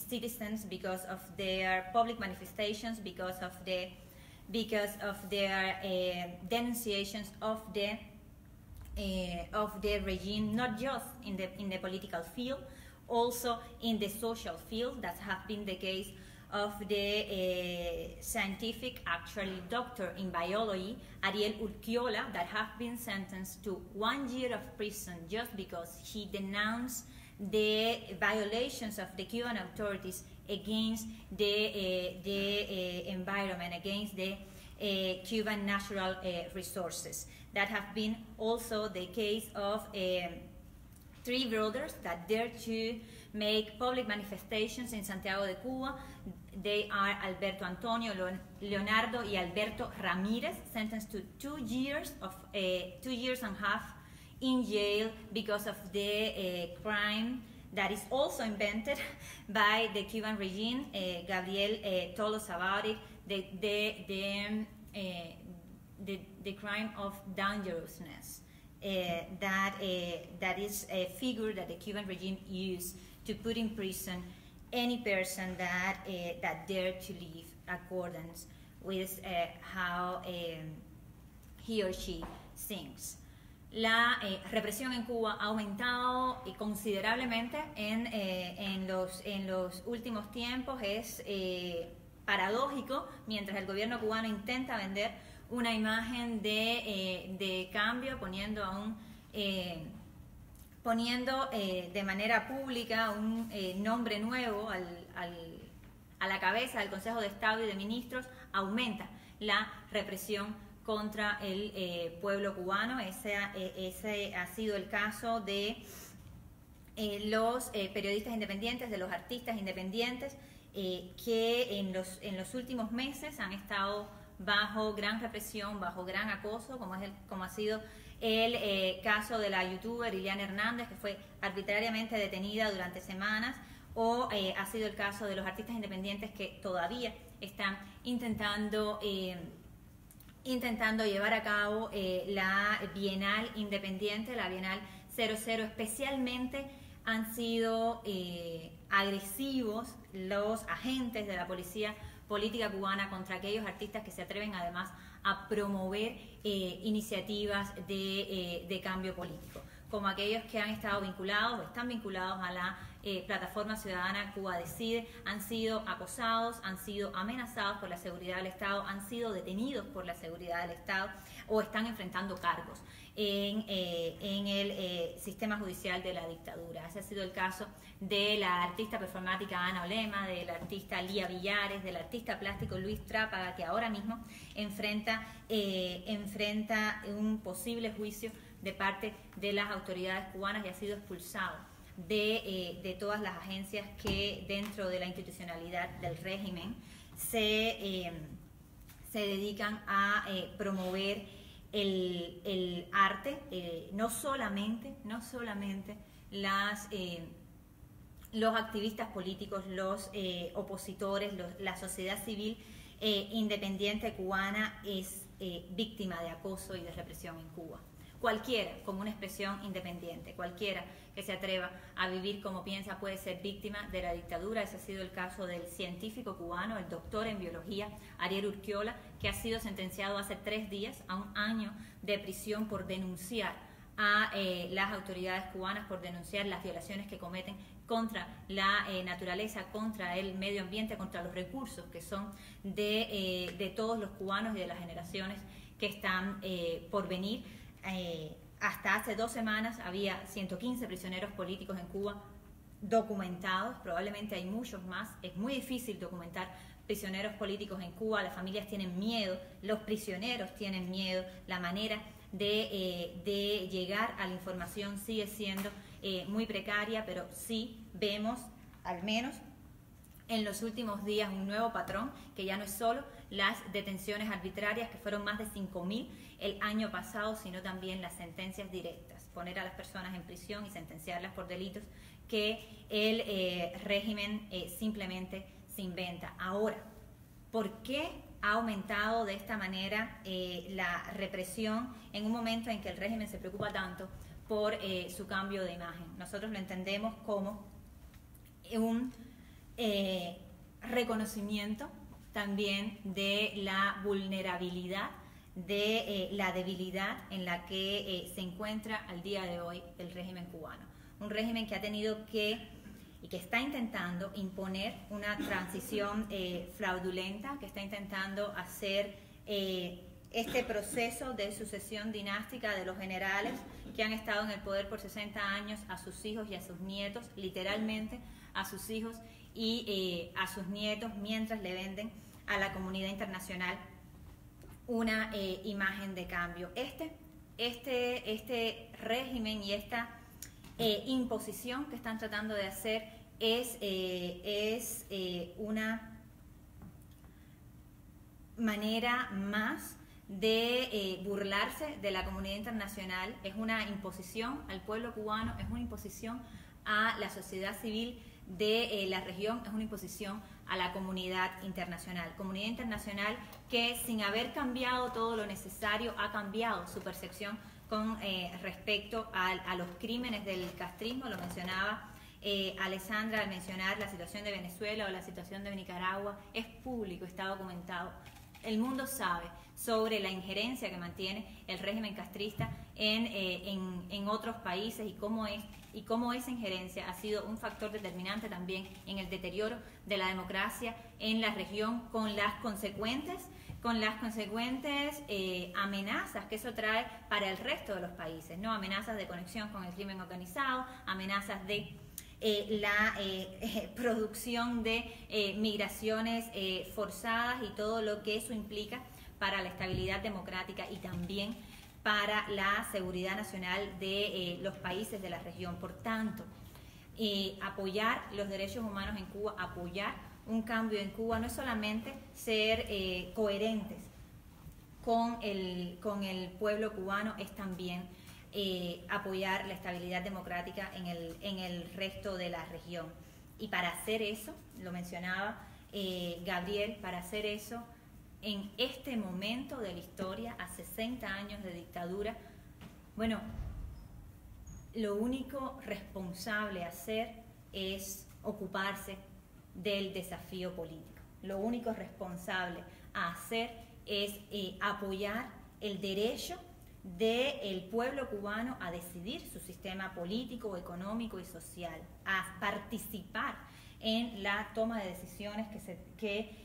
citizens because of their public manifestations, because of their denunciations of the regime, not just in the political field, also in the social field. That has been the case of the scientific, actually doctor in biology, Ariel Urquiola, that have been sentenced to 1 year of prison just because he denounced the violations of the Cuban authorities against the environment, against the Cuban natural resources. That have been also the case of 3 brothers that dare to make public manifestations in Santiago de Cuba. They are Alberto Antonio, Leonardo y Alberto Ramirez, sentenced to 2 years and a half in jail because of the crime that is also invented by the Cuban regime. Gabriel told us about it, the crime of dangerousness. That is a figure that the Cuban regime used to put in prison any person that dare to live accordance with how he or she thinks. La represión en Cuba ha aumentado considerablemente en los últimos tiempos. Es paradójico, mientras el gobierno cubano intenta vender una imagen de cambio, poniendo de manera pública un nombre nuevo a la cabeza del Consejo de Estado y de Ministros, aumenta la represión contra el pueblo cubano. Ese ha sido el caso de los periodistas independientes, de los artistas independientes, que en los últimos meses han estado bajo gran represión, bajo gran acoso, como ha sido el caso de la youtuber Ileana Hernández, que fue arbitrariamente detenida durante semanas, o ha sido el caso de los artistas independientes que todavía están intentando llevar a cabo la Bienal Independiente, la Bienal 00. Especialmente han sido agresivos los agentes de la policía política cubana contra aquellos artistas que se atreven además a promover iniciativas de cambio político, como aquellos que han estado vinculados o están vinculados a la plataforma ciudadana Cuba Decide. Han sido acosados, han sido amenazados por la seguridad del Estado, han sido detenidos por la seguridad del Estado o están enfrentando cargos en el sistema judicial de la dictadura. Ese ha sido el caso de la artista performática Ana Olema, de la artista Lia Villares, del artista plástico Luis Trápaga, que ahora mismo enfrenta un posible juicio de parte de las autoridades cubanas y ha sido expulsado de todas las agencias que dentro de la institucionalidad del régimen se dedican a promover el arte, no solamente los activistas políticos, los opositores, la sociedad civil independiente cubana es víctima de acoso y de represión en Cuba. Cualquiera, como una expresión independiente, cualquiera que se atreva a vivir como piensa puede ser víctima de la dictadura. Ese ha sido el caso del científico cubano, el doctor en biología, Ariel Urquiola, que ha sido sentenciado hace 3 días a 1 año de prisión por denunciar a las autoridades cubanas, por denunciar las violaciones que cometen contra la naturaleza, contra el medio ambiente, contra los recursos que son de todos los cubanos y de las generaciones que están por venir. Hasta hace 2 semanas había 115 prisioneros políticos en Cuba documentados, probablemente hay muchos más. Es muy difícil documentar prisioneros políticos en Cuba, las familias tienen miedo, los prisioneros tienen miedo, la manera de llegar a la información sigue siendo muy precaria, pero sí vemos, al menos en los últimos días, un nuevo patrón, que ya no es solo las detenciones arbitrarias, que fueron más de 5.000 el año pasado, sino también las sentencias directas, poner a las personas en prisión y sentenciarlas por delitos que el régimen simplemente se inventa. Ahora, ¿por qué ha aumentado de esta manera la represión en un momento en que el régimen se preocupa tanto por su cambio de imagen? Nosotros lo entendemos como un reconocimiento también de la vulnerabilidad, de la debilidad en la que se encuentra al día de hoy el régimen cubano. Un régimen que ha tenido que y que está intentando imponer una transición fraudulenta, que está intentando hacer este proceso de sucesión dinástica de los generales que han estado en el poder por 60 años a sus hijos y a sus nietos, literalmente a sus hijos y a sus nietos, mientras le venden a la comunidad internacional una imagen de cambio. Este régimen y esta imposición que están tratando de hacer es una manera más de burlarse de la comunidad internacional, es una imposición al pueblo cubano, es una imposición a la sociedad civil de la región, es una imposición a la comunidad internacional que sin haber cambiado todo lo necesario ha cambiado su percepción con respecto a los crímenes del castrismo. Lo mencionaba Alessandra al mencionar la situación de Venezuela o la situación de Nicaragua. Es público, está documentado. El mundo sabe sobre la injerencia que mantiene el régimen castrista en otros países y cómo esa injerencia ha sido un factor determinante también en el deterioro de la democracia en la región, con las consecuentes amenazas que eso trae para el resto de los países, ¿no? Amenazas de conexión con el crimen organizado, amenazas de la producción de migraciones forzadas y todo lo que eso implica para la estabilidad democrática y también para la seguridad nacional de los países de la región. Por tanto, apoyar los derechos humanos en Cuba, apoyar un cambio en Cuba, no es solamente ser coherentes con el pueblo cubano, es también apoyar la estabilidad democrática en el resto de la región. Y para hacer eso, lo mencionaba Gabriel, para hacer eso en este momento de la historia, a 60 años de dictadura, bueno, lo único responsable a hacer es ocuparse del desafío político. Lo único responsable a hacer es apoyar el derecho del pueblo cubano a decidir su sistema político, económico y social, a participar en la toma de decisiones que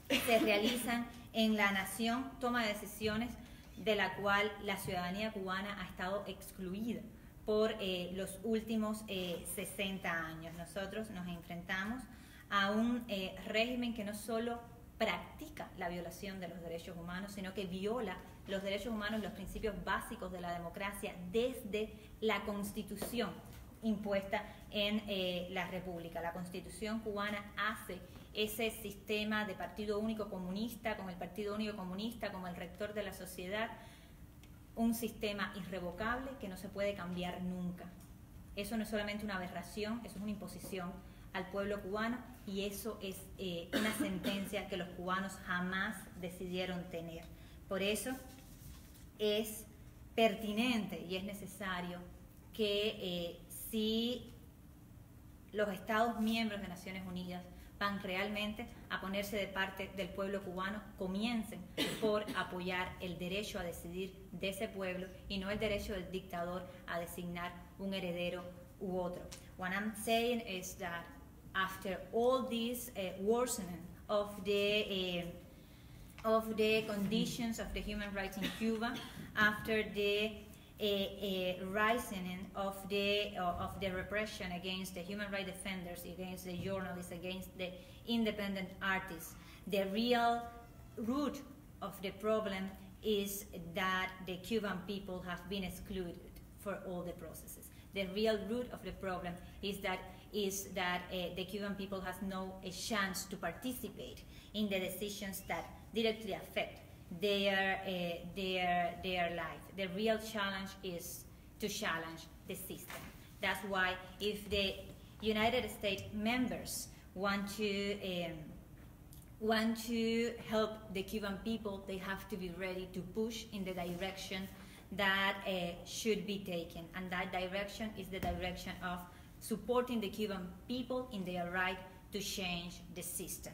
se realizan en la nación, toma de decisiones de la cual la ciudadanía cubana ha estado excluida por los últimos 60 años. Nosotros nos enfrentamos a un régimen que no solo practica la violación de los derechos humanos, sino que viola los derechos humanos, los principios básicos de la democracia desde la Constitución impuesta en la República. La Constitución cubana hace ese sistema de partido único comunista, con el partido único comunista como el rector de la sociedad, un sistema irrevocable que no se puede cambiar nunca. Eso no es solamente una aberración, eso es una imposición al pueblo cubano, y eso es una sentencia que los cubanos jamás decidieron tener. Por eso es pertinente y es necesario que si los Estados miembros de Naciones Unidas van realmente a ponerse de parte del pueblo cubano, comiencen por apoyar el derecho a decidir de ese pueblo y no el derecho del dictador a designar un heredero u otro. What I'm saying is that after all this worsening of the conditions of the human rights in Cuba, after the rising of the repression against the human rights defenders, against the journalists, against the independent artists, the real root of the problem is that the Cuban people have been excluded for all the processes. The real root of the problem is that the Cuban people has no chance to participate in the decisions that directly affect their life. The real challenge is to challenge the system. That's why if the United States members want to help the Cuban people, they have to be ready to push in the direction that should be taken, and that direction is the direction of supporting the Cuban people in their right to change the system.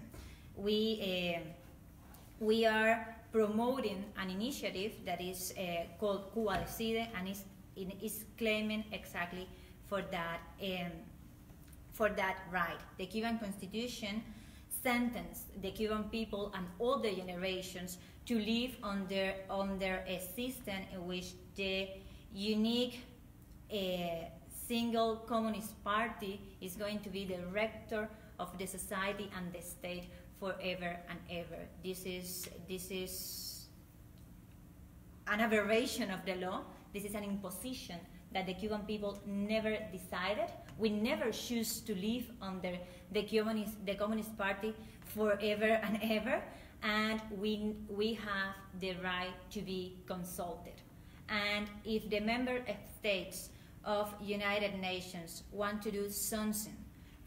We are promoting an initiative that is called Cuba Decide, and is claiming exactly for that right. The Cuban Constitution sentenced the Cuban people and all the generations to live under a system in which the unique single communist party is going to be the rector of the society and the state forever and ever. This is an aberration of the law. This is an imposition that the Cuban people never decided. We never choose to live under the Communist Party forever and ever, and we have the right to be consulted. And if the member states of United Nations want to do something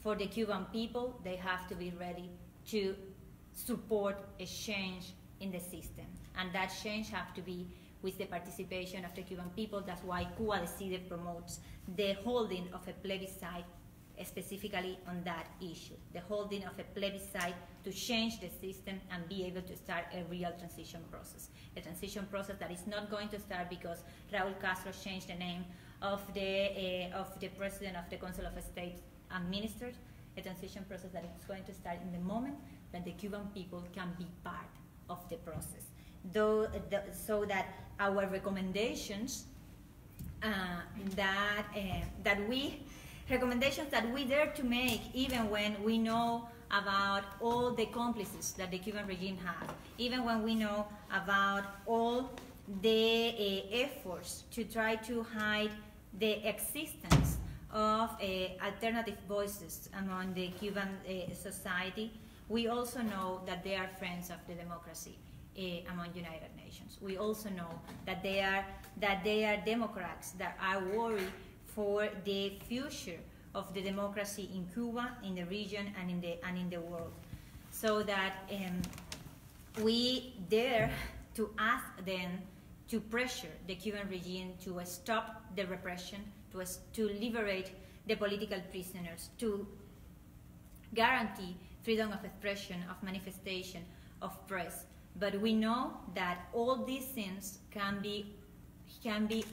for the Cuban people, they have to be ready to support a change in the system. And that change has to be with the participation of the Cuban people. That's why Cuba Decide promotes the holding of a plebiscite specifically on that issue, the holding of a plebiscite to change the system and be able to start a real transition process. A transition process that is not going to start because Raúl Castro changed the name of the president of the Council of State and Ministers, a transition process that is going to start in the moment that the Cuban people can be part of the process. So that our recommendations recommendations that we dare to make, even when we know about all the complices that the Cuban regime has, even when we know about all the efforts to try to hide the existence of alternative voices among the Cuban society, we also know that they are friends of the democracy among United Nations. We also know that they are Democrats that are worried for the future of the democracy in Cuba, in the region, and in the world. So that we dare to ask them to pressure the Cuban regime to stop the repression, to liberate the political prisoners, to guarantee freedom of expression, of manifestation, of press. But we know that all these things can be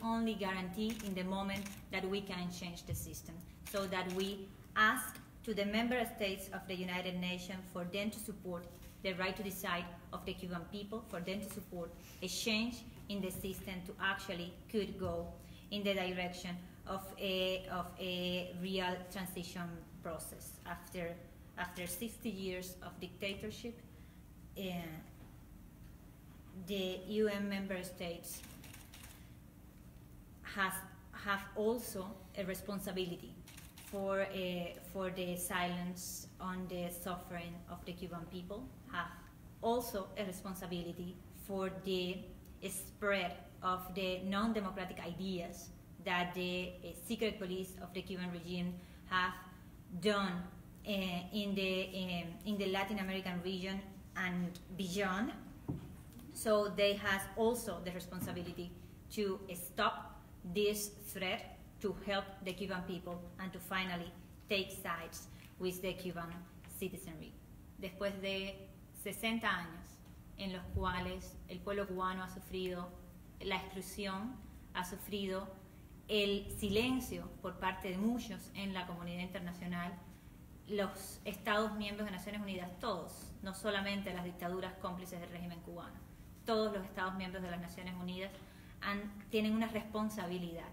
only guaranteed in the moment that we can change the system. So that we ask to the member states of the United Nations for them to support the right to decide of the Cuban people, for them to support a change in the system to actually could go in the direction of a real transition process after 60 years of dictatorship. the UN member states have also a responsibility for the silence on the suffering of the Cuban people, have also a responsibility for the spread of the non-democratic ideas that the secret police of the Cuban regime have done in the Latin American region and beyond. So they have also the responsibility to stop this threat, to help the Cuban people, and to finally take sides with the Cuban citizenry. Después de 60 años en los cuales el pueblo cubano ha sufrido la exclusión, ha sufrido el silencio por parte de muchos en la comunidad internacional, los Estados miembros de Naciones Unidas, todos, no solamente las dictaduras cómplices del régimen cubano, todos los Estados miembros de las Naciones Unidas tienen una responsabilidad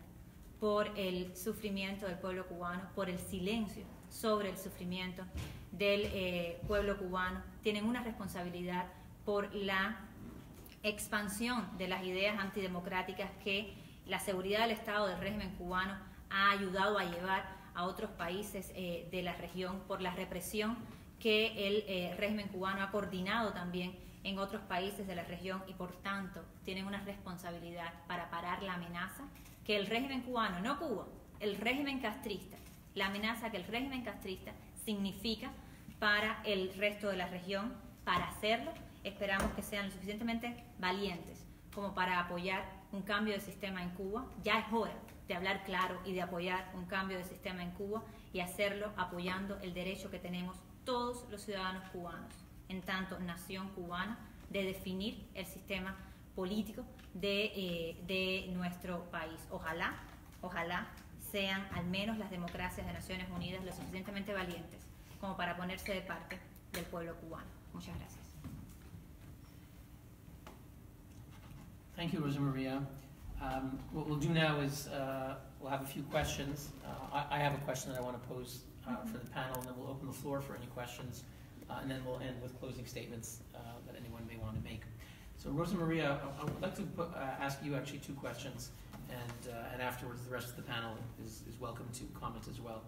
por el sufrimiento del pueblo cubano, por el silencio sobre el sufrimiento del pueblo cubano, tienen una responsabilidad por la expansión de las ideas antidemocráticas que la seguridad del Estado del régimen cubano ha ayudado a llevar a otros países de la región, por la represión que el régimen cubano ha coordinado también en otros países de la región, y por tanto tienen una responsabilidad para parar la amenaza que el régimen cubano, no Cuba, el régimen castrista, la amenaza que el régimen castrista significa para el resto de la región. Para hacerlo, esperamos que sean lo suficientemente valientes como para apoyar un cambio de sistema en Cuba. Ya es hora de hablar claro y de apoyar un cambio de sistema en Cuba, y hacerlo apoyando el derecho que tenemos todos los ciudadanos cubanos, en tanto nación cubana, de definir el sistema político de nuestro país. Ojalá sean al menos las democracias de Naciones Unidas lo suficientemente valientes como para ponerse de parte del pueblo cubano. Muchas gracias. Thank you, Rosa Maria. What we'll do now is we'll have a few questions. I have a question that I want to pose for the panel, and then we'll open the floor for any questions, and then we'll end with closing statements that anyone may want to make. So, Rosa Maria, I would like to ask you actually two questions, and afterwards the rest of the panel is welcome to comment as well.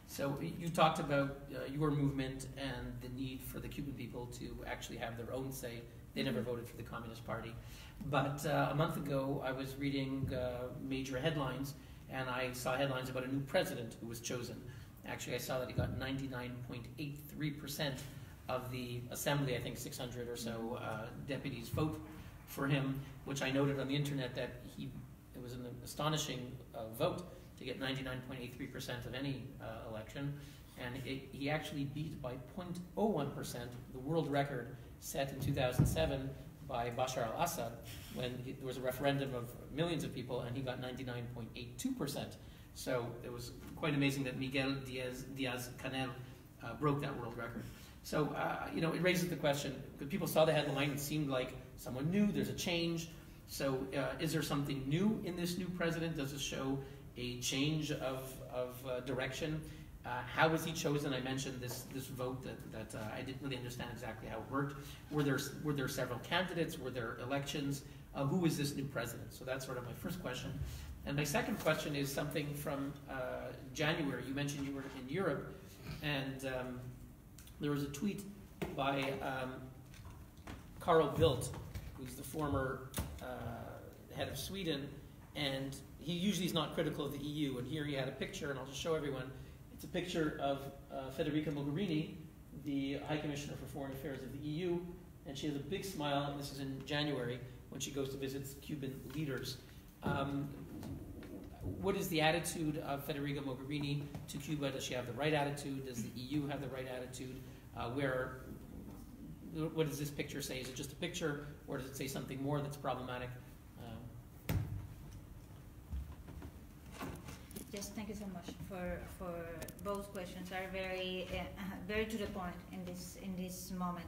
So you talked about your movement and the need for the Cuban people to actually have their own say. They never voted for the Communist Party. But a month ago, I was reading major headlines, and I saw headlines about a new president who was chosen. Actually, I saw that he got 99.83% of the assembly, I think 600 or so deputies vote for him, which I noted on the internet that it was an astonishing vote to get 99.83% of any election. And he actually beat by 0.01% the world record set in 2007 by Bashar al-Assad, when there was a referendum of millions of people, and he got 99.82%. So it was quite amazing that Miguel Diaz-Canel broke that world record. So, it raises the question, because people saw the headline, it seemed like someone new, there's a change. So is there something new in this new president? Does it show a change of direction? How was he chosen? I mentioned this vote that I didn't really understand exactly how it worked. Were there several candidates? Were there elections? Who is this new president? So that's sort of my first question. And my second question is something from January. You mentioned you were in Europe, and there was a tweet by Carl Bildt, who's the former head of Sweden, and he usually is not critical of the EU, and here he had a picture, and I'll just show everyone. It's a picture of Federica Mogherini, the High Commissioner for Foreign Affairs of the EU, and she has a big smile, and this is in January, when she goes to visit Cuban leaders. What is the attitude of Federica Mogherini to Cuba? Does she have the right attitude? Does the EU have the right attitude? What does this picture say? Is it just a picture, or does it say something more that's problematic? Yes, thank you so much for both questions. Are very very to the point in this moment.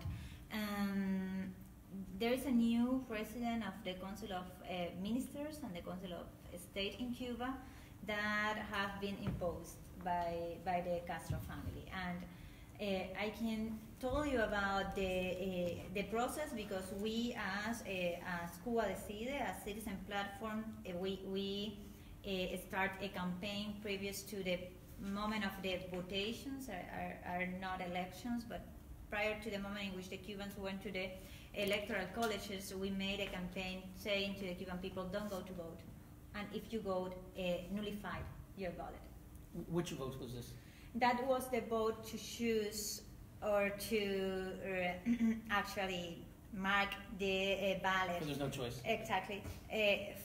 There is a new president of the Council of Ministers and the Council of State in Cuba that have been imposed by the Castro family, and I can tell you about the process, because we as Cuba Decide, as citizen platform, we start a campaign previous to the moment of the votations, are not elections, but prior to the moment in which the Cubans went to the electoral colleges, we made a campaign saying to the Cuban people, don't go to vote. And if you vote, nullify your ballot. Which vote was this? That was the vote to choose or to actually mark the ballot. So there's no choice. Exactly.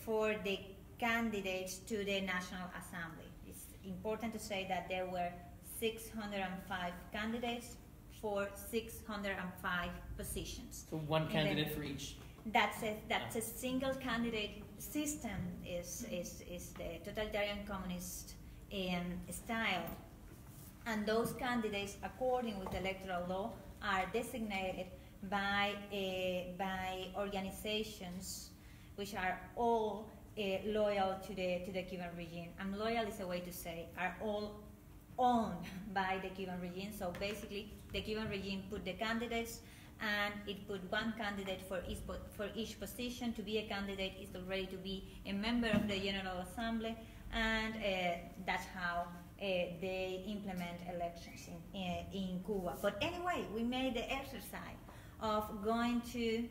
For the candidates to the National Assembly. It's important to say that there were 605 candidates for 605 positions. So one candidate for each. That's a single candidate system. Is the totalitarian communist style, and those candidates, according with the electoral law, are designated by organizations which are all loyal to the Cuban regime. And loyal is a way to say are all owned by the Cuban regime. So basically, the Cuban regime put the candidates, and it put one candidate for each position. To be a candidate is already to be a member of the General Assembly, and that's how they implement elections in Cuba. But anyway, we made the exercise of going to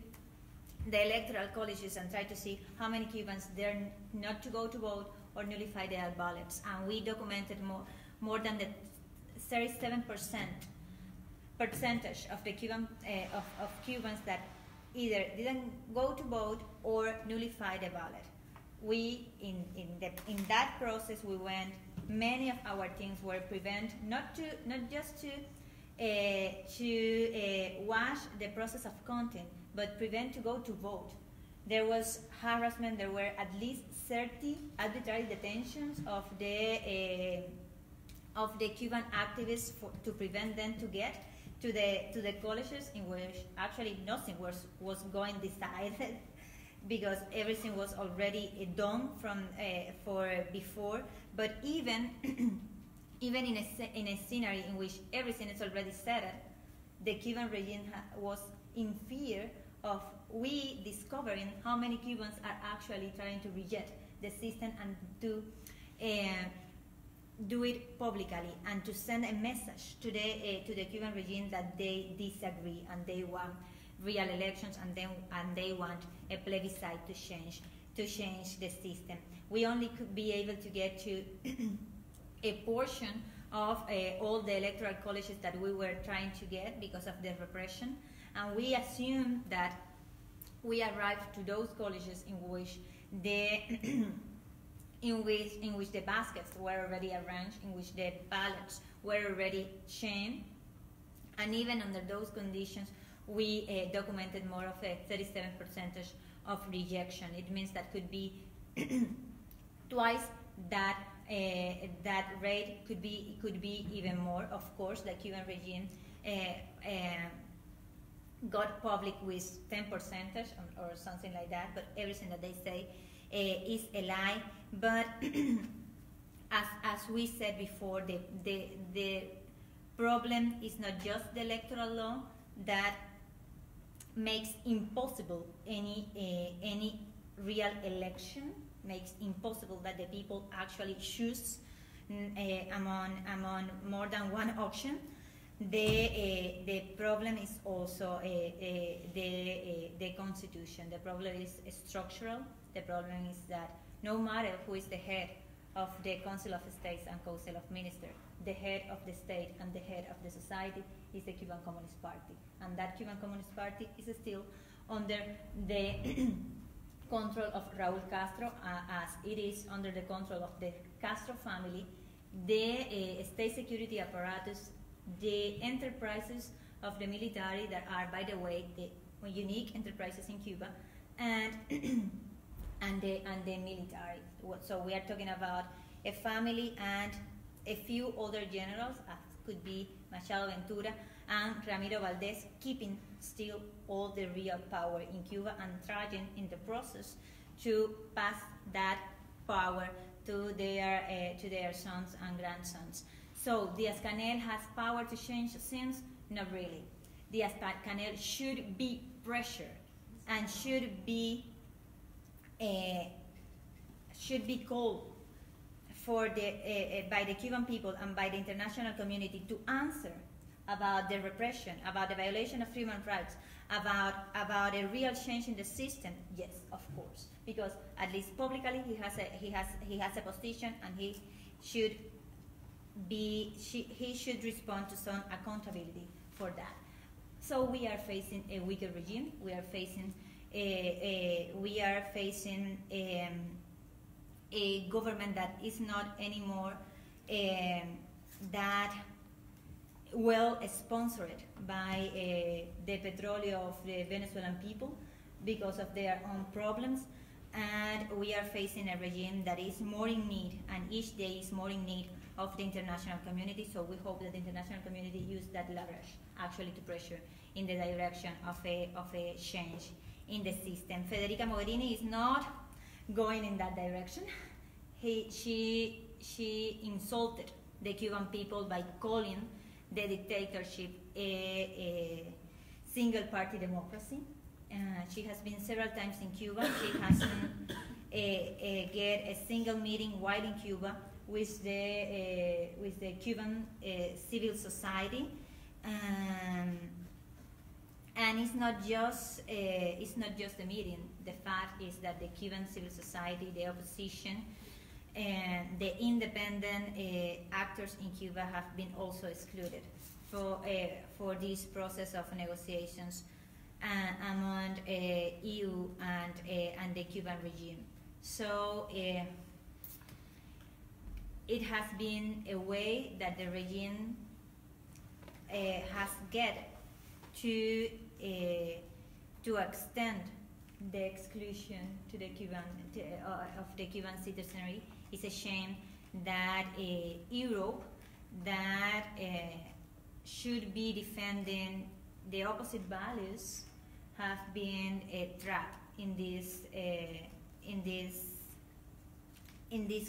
the electoral colleges and try to see how many Cubans dare not to go to vote or nullify their ballots. And we documented more than the 37% percentage of the Cubans that either didn't go to vote or nullify the ballot. We in that process we went. Many of our teams were prevent not just to wash the process of content, but prevent to go to vote. There was harassment. There were at least 30 arbitrary detentions of the Cuban activists to prevent them to get to the colleges, in which actually nothing was going decided because everything was already done for before. But even in a scenario in which everything is already settled, the Cuban regime was in fear of we discovering how many Cubans are actually trying to reject the system and to do it publicly and to send a message to the Cuban regime that they disagree and they want real elections and they want a plebiscite to change the system. We only could be able to get to a portion of all the electoral colleges that we were trying to get because of the repression, and we assumed that we arrived to those colleges in which the baskets were already arranged, in which the ballots were already chained, and even under those conditions, we documented more of a 37% of rejection. It means that could be twice that rate, could be even more. Of course, the Cuban regime got public with 10% or something like that, but everything that they say is a lie. But as we said before, the problem is not just the electoral law that makes impossible any real election, makes impossible that the people actually choose among more than one option. The problem is also the Constitution. The problem is structural. The problem is that no matter who is the head of the Council of States and Council of Ministers, the head of the state and the head of the society is the Cuban Communist Party. And that Cuban Communist Party is still under the control of Raúl Castro, as it is under the control of the Castro family, the state security apparatus, the enterprises of the military that are, by the way, the unique enterprises in Cuba, and the military. So we are talking about a family and a few other generals, as could be Machado Ventura and Ramiro Valdez, keeping still all the real power in Cuba and trying in the process to pass that power to their sons and grandsons. So Diaz-Canel has power to change things? Not really. Diaz-Canel should be pressured and should be called for by the Cuban people and by the international community to answer about the repression, about the violation of human rights, about a real change in the system. Yes, of course, because at least publicly he has a position, and he should respond to some accountability for that. So we are facing a weaker regime. We are facing a government that is not anymore that well sponsored by the petróleo of the Venezuelan people because of their own problems, and we are facing a regime that is more in need, and each day is more in need of the international community. So we hope that the international community use that leverage actually to pressure in the direction of a change in the system. Federica Mogherini is not going in that direction. She insulted the Cuban people by calling the dictatorship a single-party democracy. She has been several times in Cuba. She hasn't get a single meeting while in Cuba with the Cuban civil society. And it's not just a meeting. The fact is that the Cuban civil society, the opposition, and the independent actors in Cuba have been also excluded for this process of negotiations among EU and the Cuban regime. So it has been a way that the regime has get to extend the exclusion to the of the Cuban citizenry. It's a shame that Europe, that should be defending the opposite values, have been trapped in this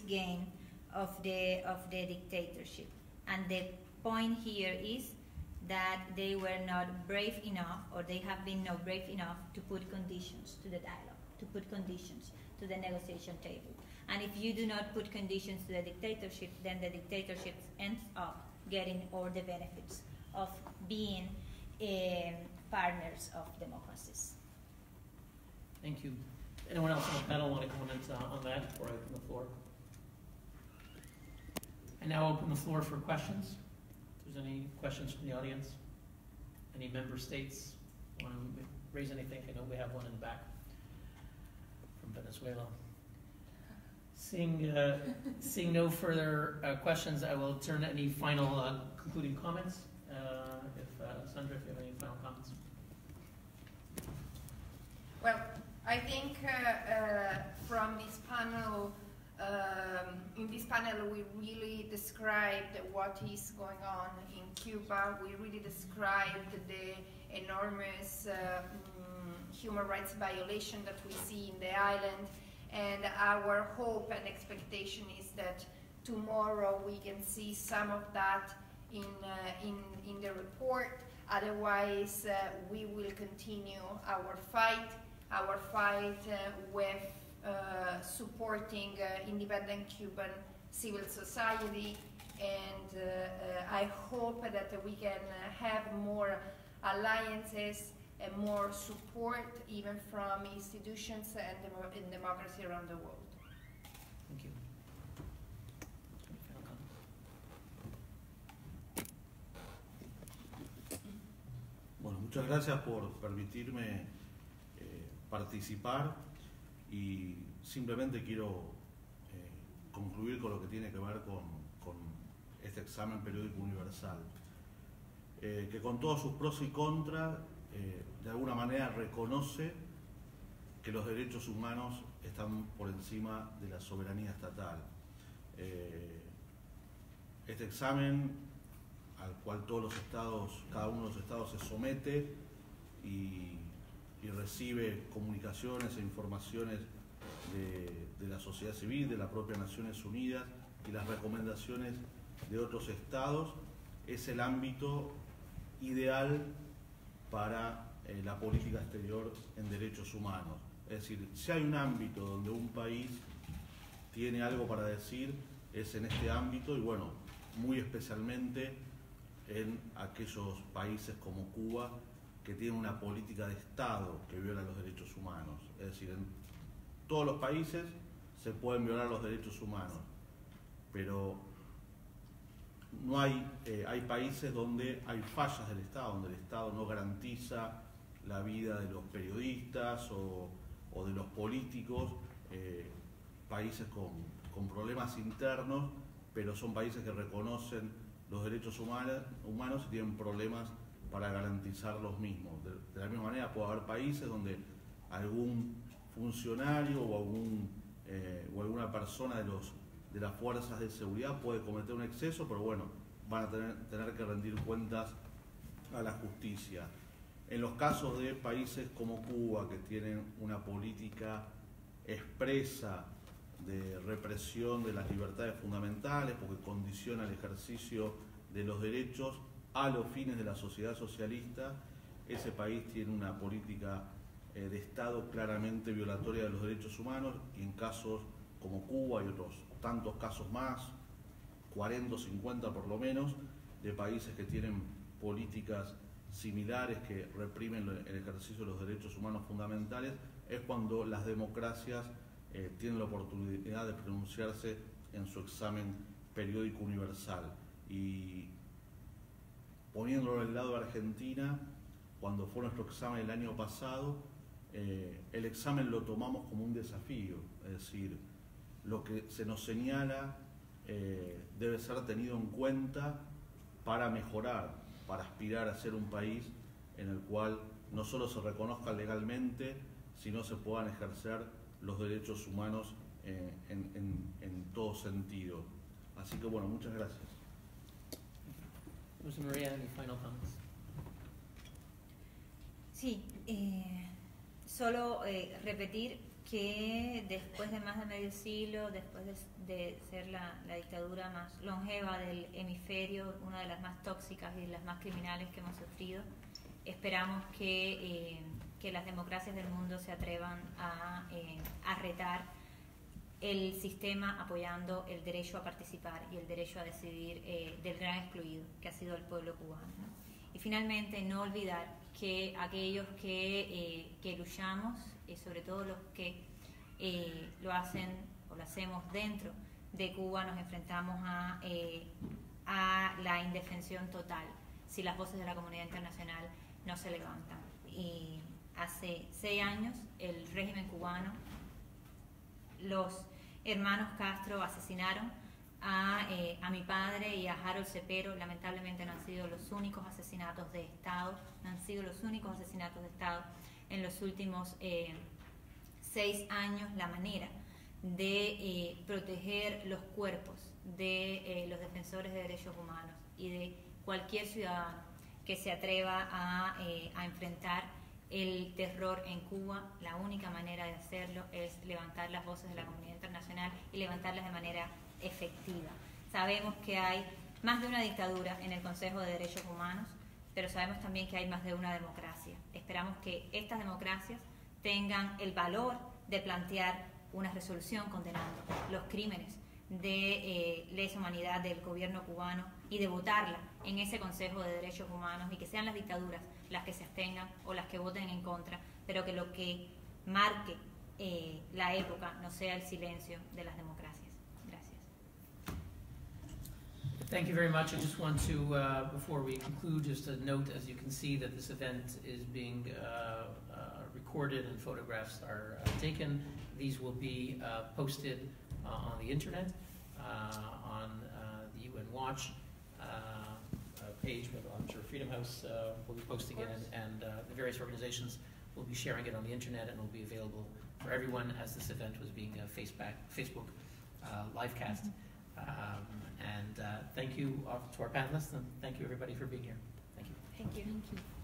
game of the dictatorship. And the point here is that they were not brave enough, or they have been not brave enough to put conditions to the dialogue, to put conditions to the negotiation table. And if you do not put conditions to the dictatorship, then the dictatorship ends up getting all the benefits of being partners of democracies. Thank you. Anyone else on the panel want to comment on that before I open the floor? I now open the floor for questions. If there's any questions from the audience, any member states want to raise anything? I know we have one in the back from Venezuela. Seeing no further questions, I will turn to any final concluding comments. Sandra, if you have any final comments. Well, I think from this panel, in this panel, we really described what is going on in Cuba. We really described the enormous human rights violation that we see in the island. And our hope and expectation is that tomorrow we can see some of that in the report. Otherwise, we will continue our fight with supporting independent Cuban civil society. And I hope that we can have more alliances and more support even from institutions and democracy around the world. Thank you. Bueno, muchas gracias por permitirme participar, y simplemente quiero concluir con lo que tiene que ver con este examen periódico universal, que con todos sus pros y contras de alguna manera reconoce que los derechos humanos están por encima de la soberanía estatal. Este examen, al cual todos los estados, cada uno de los estados se somete y recibe comunicaciones e informaciones de la sociedad civil, de las propias Naciones Unidas, y las recomendaciones de otros estados, es el ámbito ideal para la política exterior en derechos humanos. Es decir, si hay un ámbito donde un país tiene algo para decir, es en este ámbito, y bueno, muy especialmente en aquellos países como Cuba, que tienen una política de Estado que viola los derechos humanos. Es decir, en todos los países se pueden violar los derechos humanos, pero no hay países donde hay fallas del Estado, donde el Estado no garantiza la vida de los periodistas o de los políticos, países con problemas internos, pero son países que reconocen los derechos humanos y tienen problemas para garantizar los mismos. De la misma manera puede haber países donde algún funcionario o alguna persona de las fuerzas de seguridad puede cometer un exceso, pero bueno, van a tener que rendir cuentas a la justicia. En los casos de países como Cuba, que tienen una política expresa de represión de las libertades fundamentales, porque condiciona el ejercicio de los derechos a los fines de la sociedad socialista, ese país tiene una política de Estado claramente violatoria de los derechos humanos, y en casos como Cuba y otros tantos casos más, 40 o 50 por lo menos, de países que tienen políticas similares que reprimen el ejercicio de los derechos humanos fundamentales, es cuando las democracias tienen la oportunidad de pronunciarse en su examen periódico universal. Y poniéndolo en el lado de Argentina, cuando fue nuestro examen el año pasado, el examen lo tomamos como un desafío, es decir, lo que se nos señala debe ser tenido en cuenta para mejorar, para aspirar a ser un país en el cual no solo se reconozca legalmente, sino se puedan ejercer los derechos humanos en todo sentido. Así que bueno, muchas gracias. José María, any final comments? Sí, solo repetir que después de más de medio siglo, después de ser la dictadura más longeva del hemisferio, una de las más tóxicas y las más criminales que hemos sufrido, esperamos que las democracias del mundo se atrevan a retar el sistema apoyando el derecho a participar y el derecho a decidir del gran excluido que ha sido el pueblo cubano, ¿no? Y finalmente no olvidar que aquellos que luchamos, y sobre todo los que lo hacen o lo hacemos dentro de Cuba, nos enfrentamos a la indefensión total si las voces de la comunidad internacional no se levantan. Y hace 6 años el régimen cubano, los hermanos Castro asesinaron a mi padre y a Harold Cepero. Lamentablemente no han sido los únicos asesinatos de Estado, en los últimos 6 años. La manera de proteger los cuerpos de los defensores de derechos humanos y de cualquier ciudadano que se atreva a enfrentar el terror en Cuba, la única manera de hacerlo es levantar las voces de la comunidad internacional y levantarlas de manera efectiva. Sabemos que hay más de una dictadura en el Consejo de Derechos Humanos, pero sabemos también que hay más de una democracia. Esperamos que estas democracias tengan el valor de plantear una resolución condenando los crímenes de lesa humanidad del gobierno cubano y de votarla en ese Consejo de Derechos Humanos, y que sean las dictaduras las que se abstengan o las que voten en contra, pero que lo que marque la época no sea el silencio de las democracias. Gracias. Thank you very much. I just want to, before we conclude, just to note, as you can see, that this event is being recorded and photographs are taken. These will be posted on the internet, on the UN Watch page, but I'm sure Freedom House will be posting it, and the various organizations will be sharing it on the internet, and it will be available for everyone as this event was being Facebook livecast. And thank you to our panelists, and thank you everybody for being here. Thank you. Thank you. Thank you.